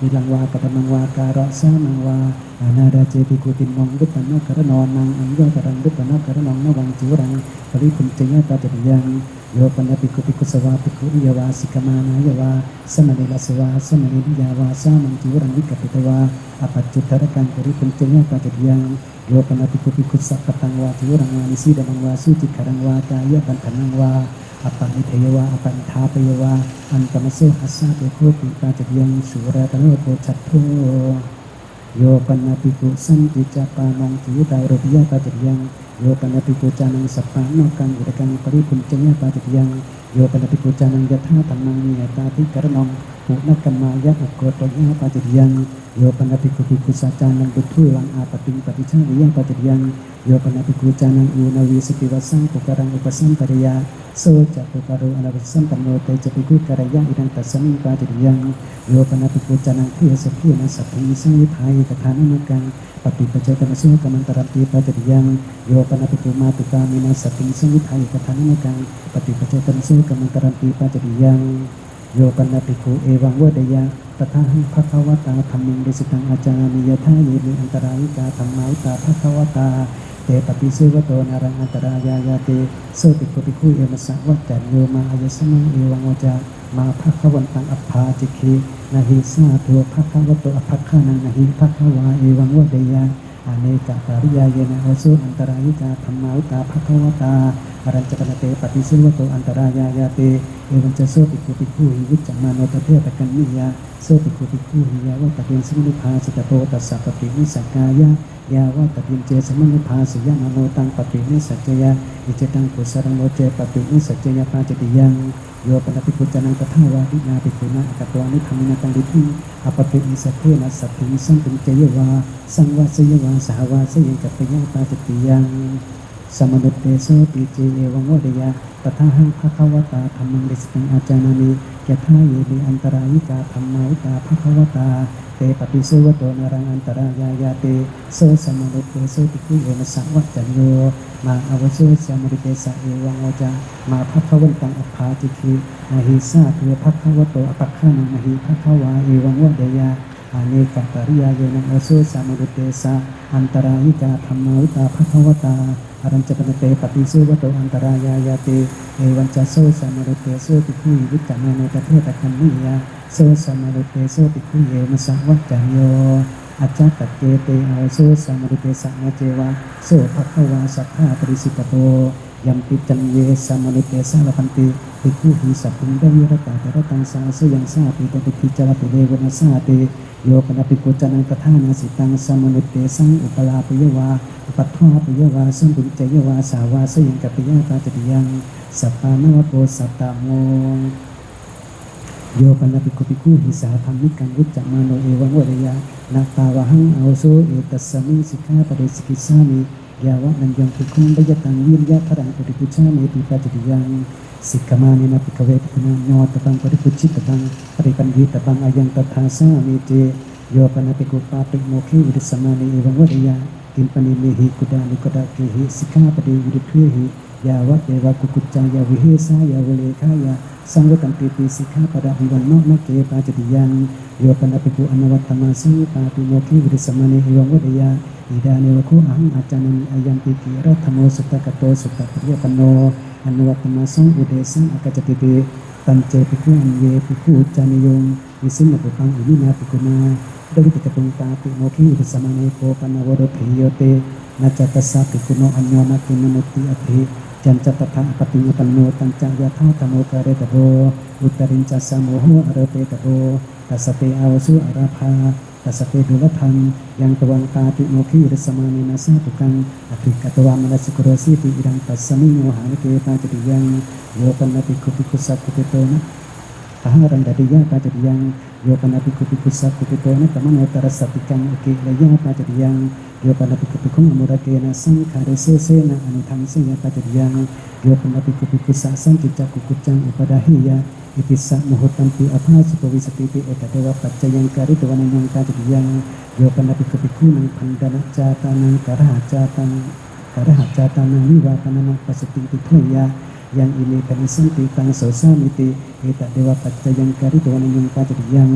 วิลังวาปะตมังวาการะสามังวาอานาดาเจภิกขุติมังรุปปันมะกะระโนนังอัญโยตรังรุปปันมะกะระโนนวังจิวรังปริพุนเจยะตาจริยังโยปันภิกขุภิกขุสวาภิกขุวิยวาสิกมานายาวาสมณีลสวาสมณีวิยาวาสามังจิวรังวิกัปปิตวาอปัจจุตระกังปริพุนเจยะตาจริยังโยปันภิกขุภิกขุสัพพตังวาจิวรังวานิสีดังวาสุจิกรังวากายะปันธนังวาอปานิเทยวาอปันทาเปยวาอันตมเสหัสสะเตโคปิปาจริยังสุราตโนโพชัตโธโยปันภิกขุสันติจปานังจิตาโรปิยะปาจริยังโยปันภิกขุจานังสัพพะนกังอุตกังปริพุนเจยะปาจริยังโยปันภิกขุจานังยถาธัมมังนิยตาธิกรณังปุณกัมมายะอุโกตยะปาจริยังโยปันภิกขุภิกขุสัจจานังบุตุลังอาปติงปฏิชาวิยะปาจริยังโยปันภิกขุจานังอุณวิสติวัสสังปุกรังอุปสัมปริยาโสจัตุปารุอนาวิสัมปันโนเตจภิกขุกรยะอิดังตัสสมิงปาจริยังโยปันภิกขุจานังเทสะเทนะสัพพิสังวิภายกถานะมกังปฏิปัจเจตมสุกัมมันตรัติปาจริยังโยปนภิกขุมาตุกามินาสัพพิสังวิภายกถานะมกังปฏิปัจเจตมสุกัมมันตรัติปาจริยังโยปนภิกขุเอวังวะเดยะตถาหังภควตาธัมมิงเดสิตังอาจามิยะทาเยมิอันตรายิกาธัมมาวิตาภควตาเตปฏิเสวโตนารังอันตรายายาเตโสภิกขุภิกขุเอมัสสะวัจจันโยมาอายสมังเอวังวจามาภควันตังอัปภาจิคีนาหิสาตัวภควโตอภัคขานังนาหิภควาเอวังวะเดยะอเนกปาริยายนะวสุอันตรายิกาธัมมาวิตาภควตาอรัญจปนเตปฏิเสวโตอันตรายายาเตเอวังจะโสภิกขุภิกขุหิวิจจมาโนตเทตกันนิยาโสภิกขุภิกขุหิยาวะตะเยนสมุนิภาสิกโตตัสสะปฏินิสักกายะยาวะตะเยนเจสมุนิภาสิยะมโนตังปฏินิสัจจยะอิเจตังกุสรังโมเจปฏินิสัจจยะปาจติยังโยปนภิกขุจานังตถาวาวินาภิกขุนาอัตตวานิธรรมินาตังดิทิอปฏิอิสัทเทนะสัพพิสัมปิเจยวาสังวาสยวาสหวาสยังกัปปยะปาจติยังสมนุตเตโสปิเจเอวังวะเดยะตถาหังภควตาธัมมังเดสิตังอาจานามิยะทาเยมิอันตรายิกาธัมมาวิตาภควตาเตปฏิเสวโตนารังอันตรายายาเตโสสมนุตเตโสภิกขุเอมัสสะวัจจันโยมาอวโสสมนุตเตสะเอวังวจามาภควันตังอัปภาจิคีนาหิสาตัวภควโตอภัคขานังนาหิภควาเอวังวะเดยะอเนกปริยายนะอโสสมนุตเตสะอันตรายิกาธัมมาวิตาภควตาอรัญจปนเตปฏิเสวโตอันตรายายาเตเอวัญจโสสมนุตเตโสภิกขุวิจจมาโนตเทตกันนิยาโสสมนุตเตโสภิกขุเอมัสสะวัจจันโยอาจาตเกเตอาโสสมนุตเตสะนาเจวะโสภควาสัทธาปริสิกโตยัมปิจันเยสมนุตเตสะละพันติภิกขุหิสัพพิงดวิรตาเตระตังสาสยังสาปิตติภิจารติเดวนาสาติโยปนภิกขุจานังตถานาสิตังสมนุตเตสังอุปลาปยวาอุปัฏฐาปยวาสัมปุญจยวาสาวาสยังกัปปยะปาจติยังสัพพานวโปสัตตโมโยปนภิกขุภิกขุหิสาธัมมิกังวุจจมาโนเอวังวะเดยะนาตาวะหังอาโสเอตัสสมิสิกขาปะเดสิกิสามิเอ ยาวะนันยังภิกขุปยตังวิริยะพรังปฏิปุชฌาเมติปัจจิยังสิกขมานินาภิกขเวภิกขุนาโยตตังปฏิปุชิตตังปริปันญิตตังอายังตถาสามิเจโยปนะภิกขุปาติโมขิวิริสมานิเอวังวะริยะกิมปนิเมหิกุดานิกดาเกหิสิกขาปฏิวิริเพหิยาวะเดวะกุกุจจายาวิเหสายาวเลขายาสังวตันติปิสิกขาปดะวิวันโนมะเกปาจติยังโยปนะภิกขุอนัตตมาสังปาติโมขิวิริสมานิเอวังวะริยะอิดาเนวะโคอะหังอาจานันอายัมปิกิรัตโมสุตตะกะโตสุตตะปริยปันโนอนุวัตมาสังอุเดสังอากจติติตันเจภิกขุอันเยภิกขุจานิยงวิสิณปุปังอิมินาภิกขุนาดวิติกตุงปาติโมขิวิริสมานิโกปนาวโรภิโยเตนะจัตตัสสะภิกขุโนอัญโยนาคิมนุติอภิจันจตถะปฏิญปันโนตัญจยะธาธโมกะเรตโรอุตรินจัสสะโมโหอรเปตโรตัสสะเตอาวสุอราภาตัสสะเตดุลพังยังตวังตาติโมขิวิริสมานินาสาตุกังอภิกตวามนัสกุโรสีติอิรังตัสสมิโมหานิเกปาจติยังโยปนภิกขุภิกขุสัพพุเตโตนะทหารังดติยะปาจติยังโยปนภิกขุภิกขุสัพพุเตโตนะตมโนตระสัพพิกังอุเกเลยะปาจติยังโยปนภิกขุภิกขุอมุระเกนะสังขารเสเสนะอนุทังเสยะปาจติยังโยปนภิกขุภิกขุสัสังกิจจกุกุจจังอุปดาหิยะอิติสะมุหุตัมปิอภาสุปวิสติติเอตเทวะปัจจยังการิตวานังกาจติยังโยปนภิกขุภิกขุนังพันดนะจาตานังกะระหะจาตังกะระหะจาตานังวิวาปนะนังปัสสติติเทยะยังอิเมปนิสันติตังโสสามิติเอตเทวะปัจจยังการิตวานังกาจติยัง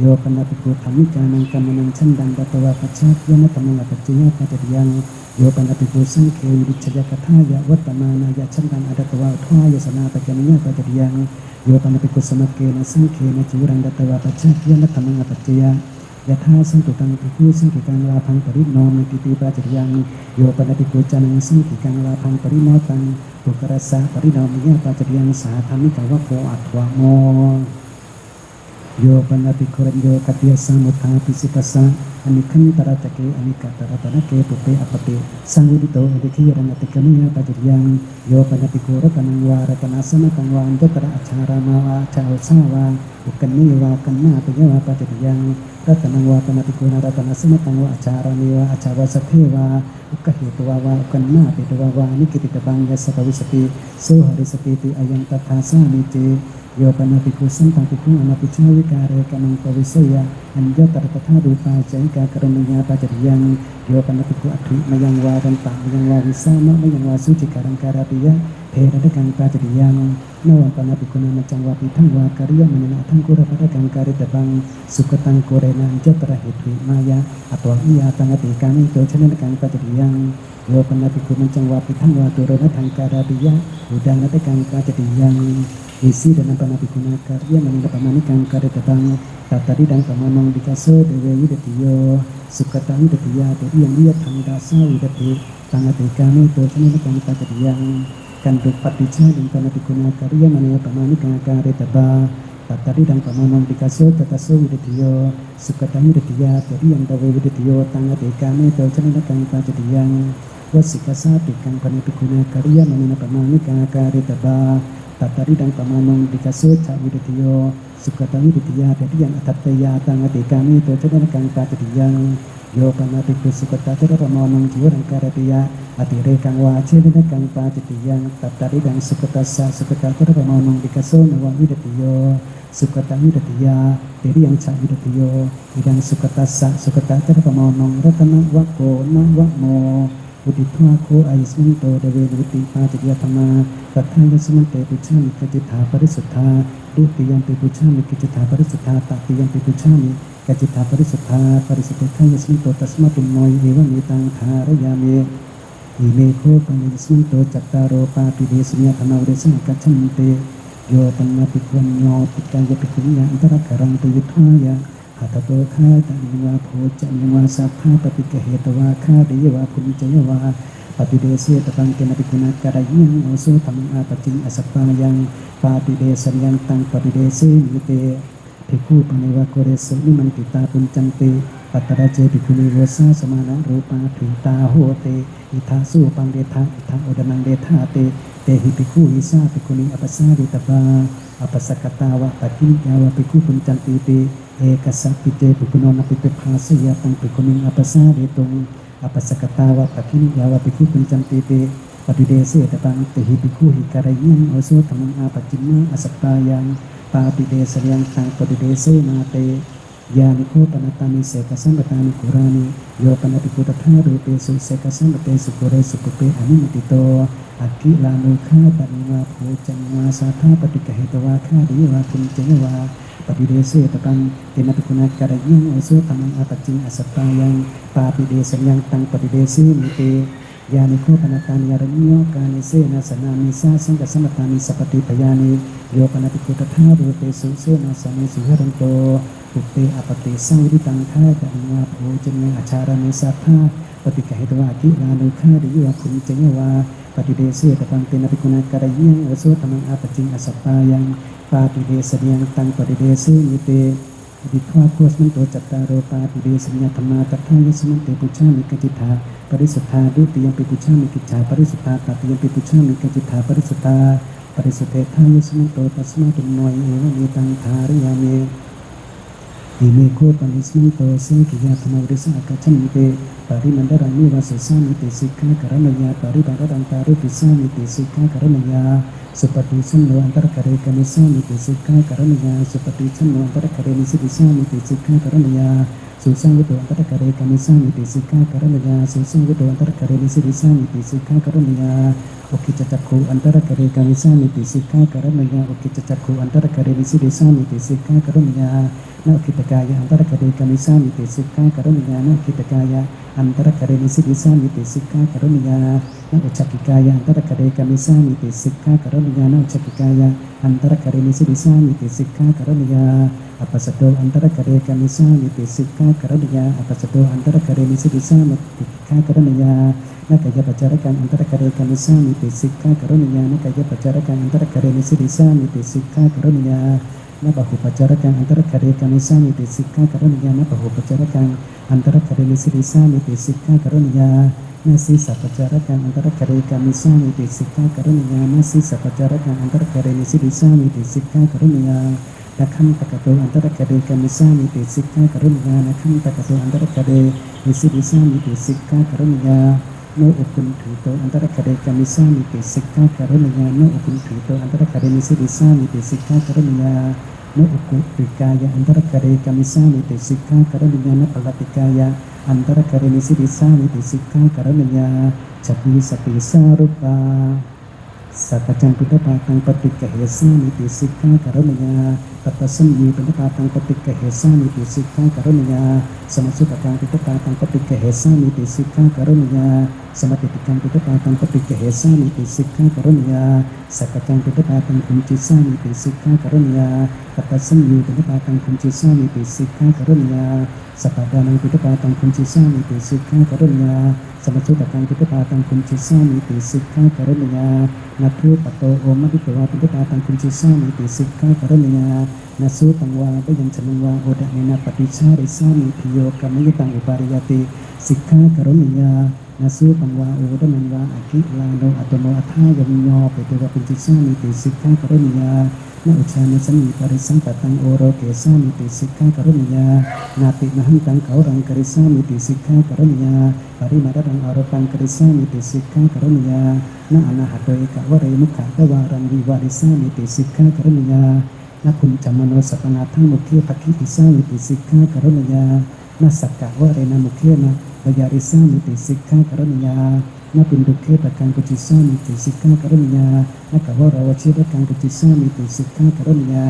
โยปนภิกขุธรรมิกานังกัมมนังชันดังดัตวะปัจฉายนะตัมมังปัจจยะกาจติยังโยปนภิกขุสังเขวิชยกถายะวัตตมานายะชันดังอดัตวะทวายสนาปะกะนิยะกาจติยังโยปนภิกขุสมัคเกนะสังเขนะจิวรังดัตวะปัจฉายนะตัมมังปัจจยะยะธาสังตุตังภิกขุสังขิกังลาภังปริโนมิติติปาจติยังโยปนภิกขุจานังสังขิกังลาภังปริโนตังปุกรัสสะปริโนมิยะปาจติยังสาธรรมิกาวะโคอัตถวะโมโยปนภิกขุรัญโยกัตติยสามุทธาปิสิปัสสะอนิคันตระตะเกอนิกัตตระตนะเกปุเปอปติสังวิริโตอดิคิยรังติกมิยะปาจติยังโยปนภิกขุรัตนังวารัตนะสมตังวาอันตระอัจฉารามาวาชาวสาวาอุกันนิวากันนาปิยวาปาจติยังรัตนังวาปนภิกขุนารัตนะสมตังวาอัจฉารามิวาอัจฉาวาสัพเพวาอุกเหตุวาวาอุกันนาปิตวาวานิกิติตบังยสสวิสติโสหริสติติอายังตถาสามิเจโยปนภิกขุสังฆภิกขุอนัปปิชาวิการเรกังปวิเสยะอัญญตระตถารูปาจัยกากรณียาปาจติยังโยปนภิกขุอัตถิมยังวารันตะมยังวาวิสามะมยังวาสุจิการังการาปิยะเพระดกังปาจติยังนวัปนภิกขุนาจังวาปิทังวาการิยมณีนาทังกุระปะกังการิตบังสุขตังโกเรนันจตระหิตวิมายะอตวะอิยาตังอติกามิโตชนะกังปาจติยังโยปนภิกขุนันจังวาปิทังวาตุโรนะทังการาปิยะอุดังนตกังปาจติยังisi dan panapikuna karya meningkat pamanikan karya tebang tatari dan pamanong dikaso dewe widatiyo sukata widatiya dari yang dia tangdasa widati tangati kami to chaninakan tatariang kanduk paticha dan panapikuna karya meningkat pamanikan karya tebang tatari dan pamanong dikaso tataso widatiyo sukata widatiya dari yang dewe widatiyo tangati kami to chaninakan tatariang wasikasa pikang panapikuna karya meningkat pamanikan karya tebang tatari dan pamanong dikaso ca widatiyo sukata widatiya dari yang atataya tangati kami to chaninakan tatariang yo panapikku sukata tera pamanong jiwarang karatiya atire kang wa chaninakan tatariang tatari dan sukata sa sukata tera pamanong dikaso nawa widatiyo sukata widatiya dari yang ca widatiyo idang sukata sa sukata tera pamanong ratana wako na wakmo uditwaku ayismanto dewe duti pajadiya thama tathaya samante puchami kajitha parisutha dutiyampi puchami kajitha parisutha tatiyampi puchami kajitha parisutha parisutha yasmanto tasmatum noi eva mitang tharayami ime ko panayasmanto cattaro papide sunya thama udesa kacante yo tanna pikwanyo tikaya pikunya antara karang tuyuthaya Hatato kha tanwa phoja nwa sapha papika hetwa kha dewa punjaywa patidese tapang kenapikuna karayang oso tamang apacing asapayang patidesan yang tang patidese miteภิกขุpanewa koreso niman kita puncante pataraje bhikkhuni wasa samana rupa thita hote itha su pangdetha itha odanang detha te tehi bhikkhu isa bhikkhuni apasari taba apasakatawa patiyawa bhikkhu puncanti te ekasapite bhikkhuno napipe phasaya tang bhikkhuning apasari tung อปัสสกตาวะปะคิยาวะปิคุปุญจันติเตปฏิเดเสตปังติหิปิคุหิการะยังโอโสธรรมังอาปัจจิมังอสัตตายังปาปิเดสยังตังปฏิเดเสนาเตยานิโคปนตานิเสกสัมปตานิกุรานิโยปนติกุตถารูเปสุเสกสัมปเตสุกุเรสุกุเปอนิมติโตอากิลานุฆาปนิวาโภจังวาสาธาปฏิกเหตวาฆาดิวาคุณเจวาปฏิเดเสตปังเตนะปิคุณาการยังโอโสธรรมังอาปัจจิงอสัตตายังปาปิเดสยังตังปฏิเดเสมิเตยานิโคปนตานิยารณิโยกานิเสนาสนามิสาสังกสัมปตานิสัพติปยานิโยปนติกุตถารูเปสุเสนาสนาสิหรันโตปุเตอปติสังวิตังฆาจังวาโภจเนอาชารานิสัทธาปฏิกเหตวากิลานุฆาดิยวาคุณเจวาปฏิเดเสตปังเตนะปิคุณาการยังโอโสธรรมังอาปัจจิงอสัตตายังปาปิเดสยังตังปฏิเดเสมิเตดิทวาโคสมันโตจัตตารโรปาปิเดสัญญาธรรมาตัทธายสมันเตปุชามิกจิตถาปริสุทธาดุติยมปิปุชามิกิจฉาปริสุทธาตัติยมปิปุชามิกจิตถาปริสุทธาปริสุทธเทายสมันโตตัสมาตุนอยเอวะเมตังทาริยาเมอิเมโคปนิสมันโตเสกิยาธรรมวิสากชันเตปริมันดารานิวาสสามิเตสิกขากรณยาปริบารังตารุปิสามิเตสิกขากรณยาสุปฏิสันโนอันตรกะเรกนิสามิเตสิกขากรณยาสุปฏิสันโนอันตรกะเรนิสิติสามิเตสิกขากรณยาสุสังวิโตอันตรกะเรกนิสามิเตสิกขากรณยาสุสังวิโตอันตรกะเรนิสิติสามิเตสิกขากรณยาโอคิจจักขุอันตรกะเรกนิสามิเตสิกขากรณยาโอคิจจักขุอันตรกะเรนิสิติสามิเตสิกขากรณยานาคิตกายะอันตรกะเรกนิสามิเตสิกขากรณยานาคิตกายะอันตรกะเรนิสิติสามิเตสิกขากรณยานาอุจักขิกายะอันตรกะเรกนิสามิเตสิกขากรณยานาอุจักขิกายะอันตรกะเรนิสิติสามิเตสิกขากรณยาอปัสสโตอันตรกะเรกนิสามิเตสิกขากรณยาอปัสสโตอันตรกะเรนิสิติสามิเตสิกขากรณยานากายปัจจารกังอันตรกะเรกนิสามิเตสิกขากรณยานากายปัจจารกังอันตรกะเรนิสิติสามิเตสิกขากรณยานาบาหุปัจจารกังอันตรกะเรกนิสามิเตสิกขากรณยานาบาหุปัจจารกังอันตรกะเรนิสิติสามิเตสิกขากรณยานาสีสัพพจารกังอันตรกะเรกนิสามิเตสิกขากรณยานาสีสัพพจารกังอันตรกะเรนิสิติสามิเตสิกขากรณยานาคัมตะกะโตอันตรกะเรกนิสามิเตสิกขากรณยานาคัมตะกะโตอันตรกะเรนิสิติสามิเตสิกขากรณยาโนอุปุนถุโตอันตรกะเรกนิสามิเตสิกขากรณยาโนอุปุนถุโตอันตรกะเรนิสิติสามิเตสิกขากรณยาโนอุกุปิกายะอันตรกะเรกนิสามิเตสิกขากรณยานะปะละติกายะอันตรกะเรนิสิติสามิเตสิกขากรณยาจักขิสติสารุปาสักจังปิตปาตังปฏิกะเหสามิติสิกขากรณยาตัตสัมยีปิตปาตังปฏิกะเหสามิติสิกขากรณยาสมัสุตตังปิตปาตังปฏิกะเหสามิติสิกขากรณยาสมัติติกังปิตปาตังปฏิกะเหสามิติสิกขากรณยาสักจังปิตปาตังคุมจิสามิติสิกขากรณยาตัตสัมยีปิตปาตังคุมจิสามิติสิกขากรณยาสัพพดานังปิตปาตังคุมจิสามิติสิกขากรณยาสมัสุตตังปิตปาตังคุมจิสามิติสิกขากรณยานัทธุปโตโอมติเตวาปิตปาตังคุมจิสามิติสิกขากรณยานาสุตังวาปยัญชนะวาโอดะเนนะปฏิชาริสามิพิโยกัมมยตังอุปาริยติสิกขากรณยานาสุตังวาโอดะนันวาอคิลาโนอัตโนอัฏฐายมโยเปเตวะปิจิสามิติสิกขากรณยานาอุชานะสัมมิปริสังปตังโอโรเกสามิติสิกขากรณยานาติมหันตังเขารังกริสามิติสิกขากรณยาปริมาดังอารตังกริสามิติสิกขากรณยานาอนาหะโตเอกวะเรมุขะกวารังวิวาริสามิติสิกขากรณยานาคุณจามโนสัพนาทั้งมุขีภักขิติสามิติสิกขากรณยานาสักกะวะเรนะมุขีนะวายาริสามิติสิกขากรณยานาปินดุเขปะกังกุจิสามิติสิกขากรณยานากวะราวชิระกังกุจิสามิติสิกขากรณยา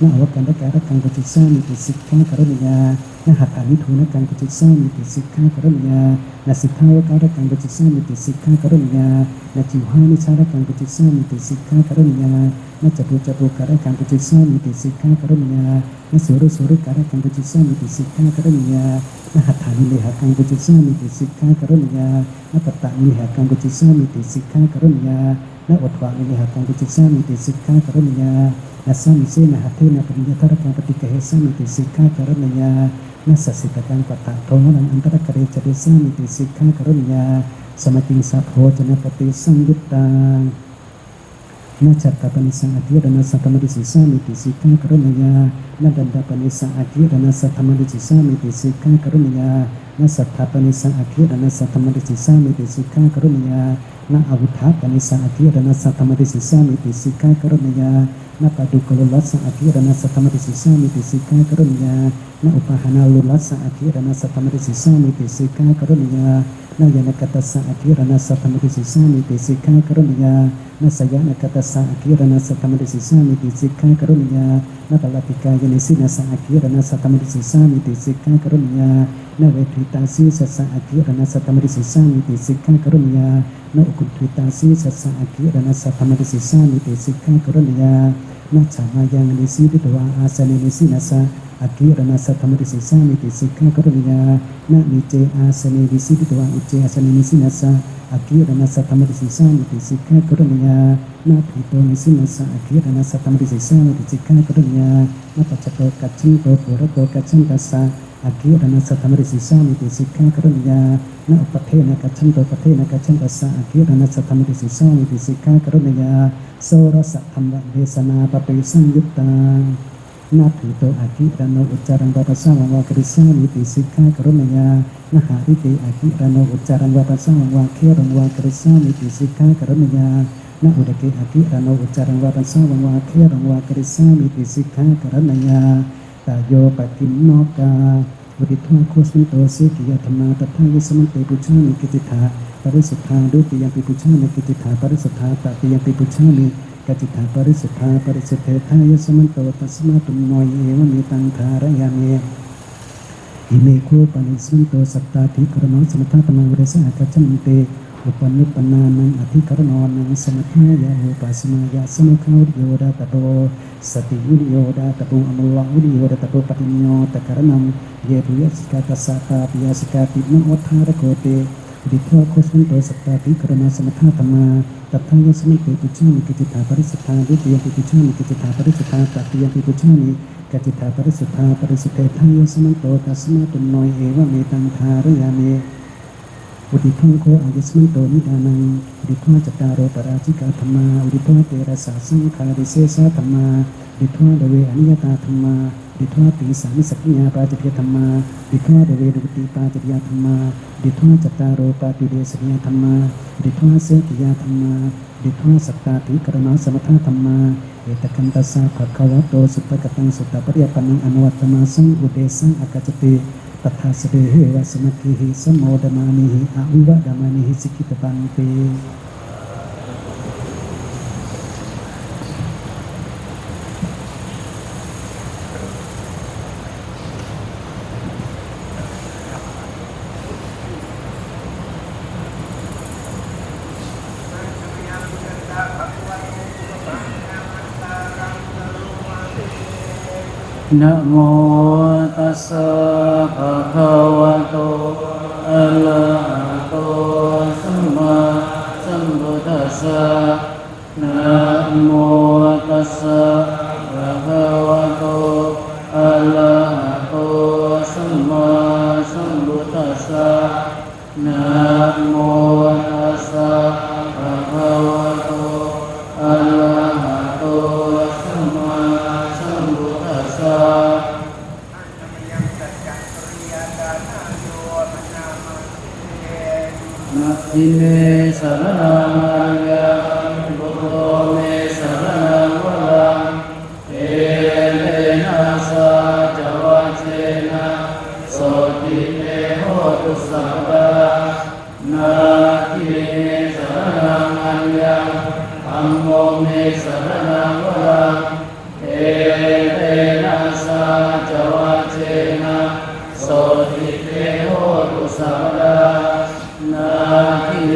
นาอวกันตะการะกังกุจิสามิติสิกขากรณยานาหัตถานิทุนะกังกุจิสามิติสิกขากรณยานาสิทธาวการะกังกุจิสามิติสิกขากรณยานาจิวหานิชาระกังกุจิสามิติสิกขากรณยานาจัตุการะกังกุจิสามิติสิกขากรณยานาสุรุการะกังกุจิสามิติสิกขากรณยานาหัตถานิเลหะกังกุจิสามิติสิกขากรณยานาปัตตานิเลหะกังกุจิสามิติสิกขากรณยานาอุทวานิเลหะกังกุจิสามิติสิกขากรณยานาสามิเสนะหัตเถนะปริยทารกังปฏิกะเหสามิติสิกขากรณยานาสัสสิตกังปตตะโทนังอันตรกะเรจติสามิติสิกขากรณยาสมติงสัพโพจนะปฏิสังยุตตา นาจัตตาปนิสังอธิรณสัตตมริสิสามิติสิกขากรุณยานาดันดาปนิสังอธิรณสัตตมริสิสามิติสิกขากรุณยานาสัทธาปนิสังอธิรณสัตตมริสิสามิติสิกขากรุณยานาอาวุธาปนิสังอธิรณสัตตมริสิสามิติสิกขากรุณยานาปดุกลุลัสสังอธิรณสัตตมริสิสามิติสิกขากรุณยานาอุปหานาลุลัสสังอธิรณสัตตมริสิสามิติสิกขากรุณยานายนกัตสังอธิรณสัตตมริสิสามิติสิกขากรุณยานาสยานกัตสังอธิรณสัตตมริสิสามิติสิกขากรุณยานาปลติกายนิสินาสังอธิรณสัตตมริสิสามิติสิกขากรุณยานาเวทิตาสีสัสสังอธิรณสัตตมริสิสามิติสิกขากรุณยานาอุกุทิตาสีสัสสังอธิรณสัตตมริสิสามิติสิกขากรุณยานาฉามายังนิสิติตวาอาสเนนิสินาสะอธิรณสัตตมริสิสามิติสิกขากรุณยานานิเจอาสเนวิสิติตวาอุเจอาสเนนิสินาสะอธิรณสัตตมริสิสามิติสิกขากรุณยานาภิโตนิสินาสะอธิรณสัตตมริสิสามิติสิกขากรุณยานาปัจจโตกัจฉิโตปุระโตกัจฉันตัสสะอธิรณสัตตมริสิสามิติสิกขากรุณยานาอุปเทนะกัจฉันโตปเทนะกัจฉันตัสสะอธิรณสัตตมริสิสามิติสิกขากรุณยาโสรสะธรรมเดสนาปปิสังยุตตานาภิโตอธิรโนอุจจารังวาปสาวะกริสามิติสิกขากรุณยานาหาริติอธิรโนอุจจารังวาปสาวะเครังวากริสามิติสิกขากรุณยานาอุดเกอธิรโนอุจจารังวาปสาวะเครังวากริสามิติสิกขากรุณยาตาโยปติมโนกาอุดิทังโคสมิโตเสกิยธรรมาตถายสมันเตปุชามิกิจิธาปริสุทธาดุติยังปิปุชามิกิจิธาปริสุทธาตติยังปิปุชามิกัจจิตาปริสุทธาปริสุทธิทายสมันโตตัสมาตุมโนยเอวมิตังธารยามิอิเมโคปนิสันโตสัตตาธิกรณังสมถะตมังเวสะกัจจันเตอุปนุปปนานังอธิกรณังสมถะยะโหปัสมายะสมุขาวโยดาตโตสติวิโยดาตโตอมุลลวิโยดาตโตปฏิญโยตะกรณังเยตุยสิกาตัสสะตาปิยสิกาติโนอัฏฐารโกเตดิทวโคสันโตสัตตาธิกรณังสมถะตมาตัทายสมิติปุชฌามิกิจิตาปริสุทธาดุติยปิปุชฌามิกิจิตาปริสุทธาตัติยปิปุชฌามิกัจจิตาปริสุทธาปริสุทธิทายสมันโตตัสมาตุนโนยเอวะเมตังธารยามิอุดิทังโคอายุสมันโตนิดานังอุดิทังจตารโรปราชิกาธรรมาอุดิทังเตระสาสังขาริเสสะธรรมาอุดิทังเดเวอนิยตาธรรมาอุดิทังติสามิสัพพญาปาจเพียธรรมาอุดิทังเดเวดุติปาจเพียธรรมาอุดิทังจตารโรปาติเดสญาธรรมาอุดิทังเสกิยาธรรมาอุดิทังสัตตาธิกรณังสมถะธรรมาเอตคันตัสสะภะคะวะโตสุปกตังสุตตปริยปันนังอนุวัตตมาสังอุเดสังอากาจติตัทธาสเดเหวะสมัคคิหิสมโมดมานิหิอวิวะดามานิหิสิกิตปันเตนะโมตัสสะภะคะวะโตอะระหะโตสัมมาสัมพุทธัสสะนะโมตัสสะภะคะวะโตอะระหะโตสัมมาสัมพุทธัสสะนะโมตัสสะภะคะวะโตอะระหะโตสัมมาสัมพุทธัสสะนัตถิเมสรณังอริยังบุตโตเมสรณังวรังเอเลนะสะจวัจเจนะโสติเมโหตุสัพพะนาทิเมสรณังอริยังธัมโมเมสรณังวรังเอเลนะสะจวัจเจนะโสติเมโหตุสัพพะนาทิเม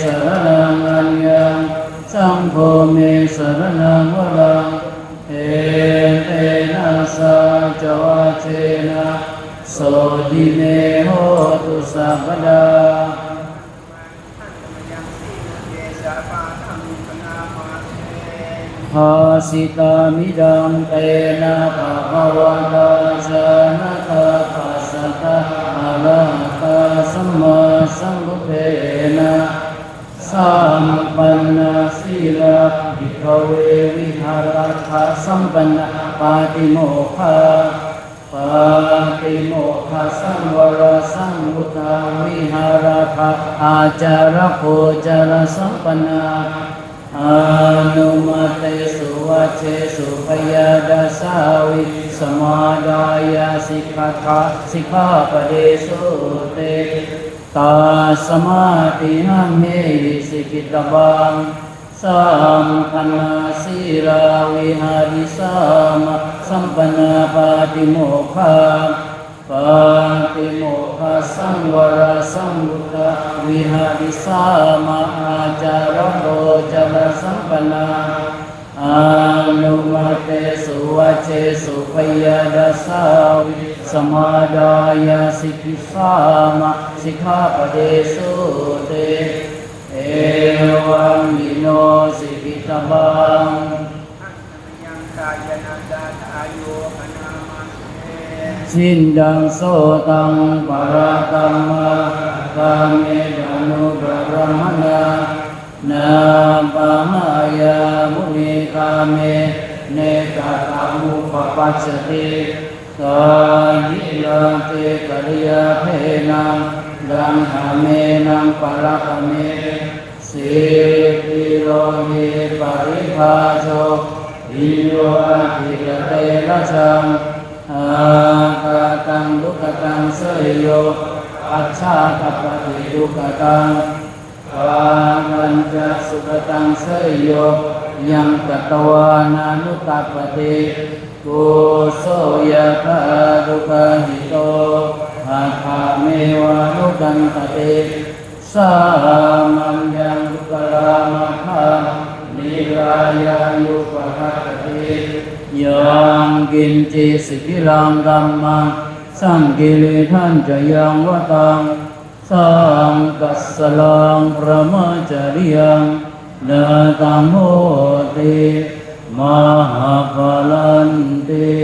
สรณังอริยังสังโฆเมสรณังวรังเอเตนะสะจวัจเจนะโสติเมโหตุสัพพะภาสิตามิดังเตนะภะคะวะตาสะนะตะปัสสะตะอะระหะตะสัมมาสัมพุทเทนะสัมปันนะสีลา ภิกขเววิหารถาสัมปันนะปาติโมกขปาติโมกขสังวรสังวุตาวิหารถาอาจารโคจารสัมปันนาอนุมาเตสุวัชเชสุปยาดาสาวิสมาดายาสิกขาสิกขาปเดสุเตตาสมาติหังเมหิสิกิตบังสัมปันนาสีราวิหาริสามะสัมปันนาปาติโมกขาปาติโมกขาสังวรสังวุตวิหาริสามะอาจารโรจารสัมปันนาอนุมาเตสุวัชเชสุปยาดาสาวิสมาดายาสิกิสามะสิกขาปเดสุเตเอวังมิโนสิกิตบังยังกายนาดาอายุอนามาเสชินดังโสตังปะระตัมมะกาเมดานุบรมนานาปะหายามุนิกาเมเนกะตามุปปัสสติกายิลังเตกะริยาเพนังดังหาเมนังปะระกะเมสิติโลหิปะริภาโชอิโยอะติกะเตระชังอากาตังดุกตังเสยโยอัจฉาตัปปะติดุกตังปามันจะสุขตังเสยโยยังกตวานานุตัปปติกุโสยะภาดุกหิโตอาคาเมวะนุกันตติสามัญญังทุกขลามะภานิรายายุปะหัตติยังกินจิสิกิลังธัมมังสังกิริทันจะยังวตังสังกัสสลังพระมจริยังนาตัมโหติมหาภลันติ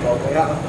บอกไปแล้ว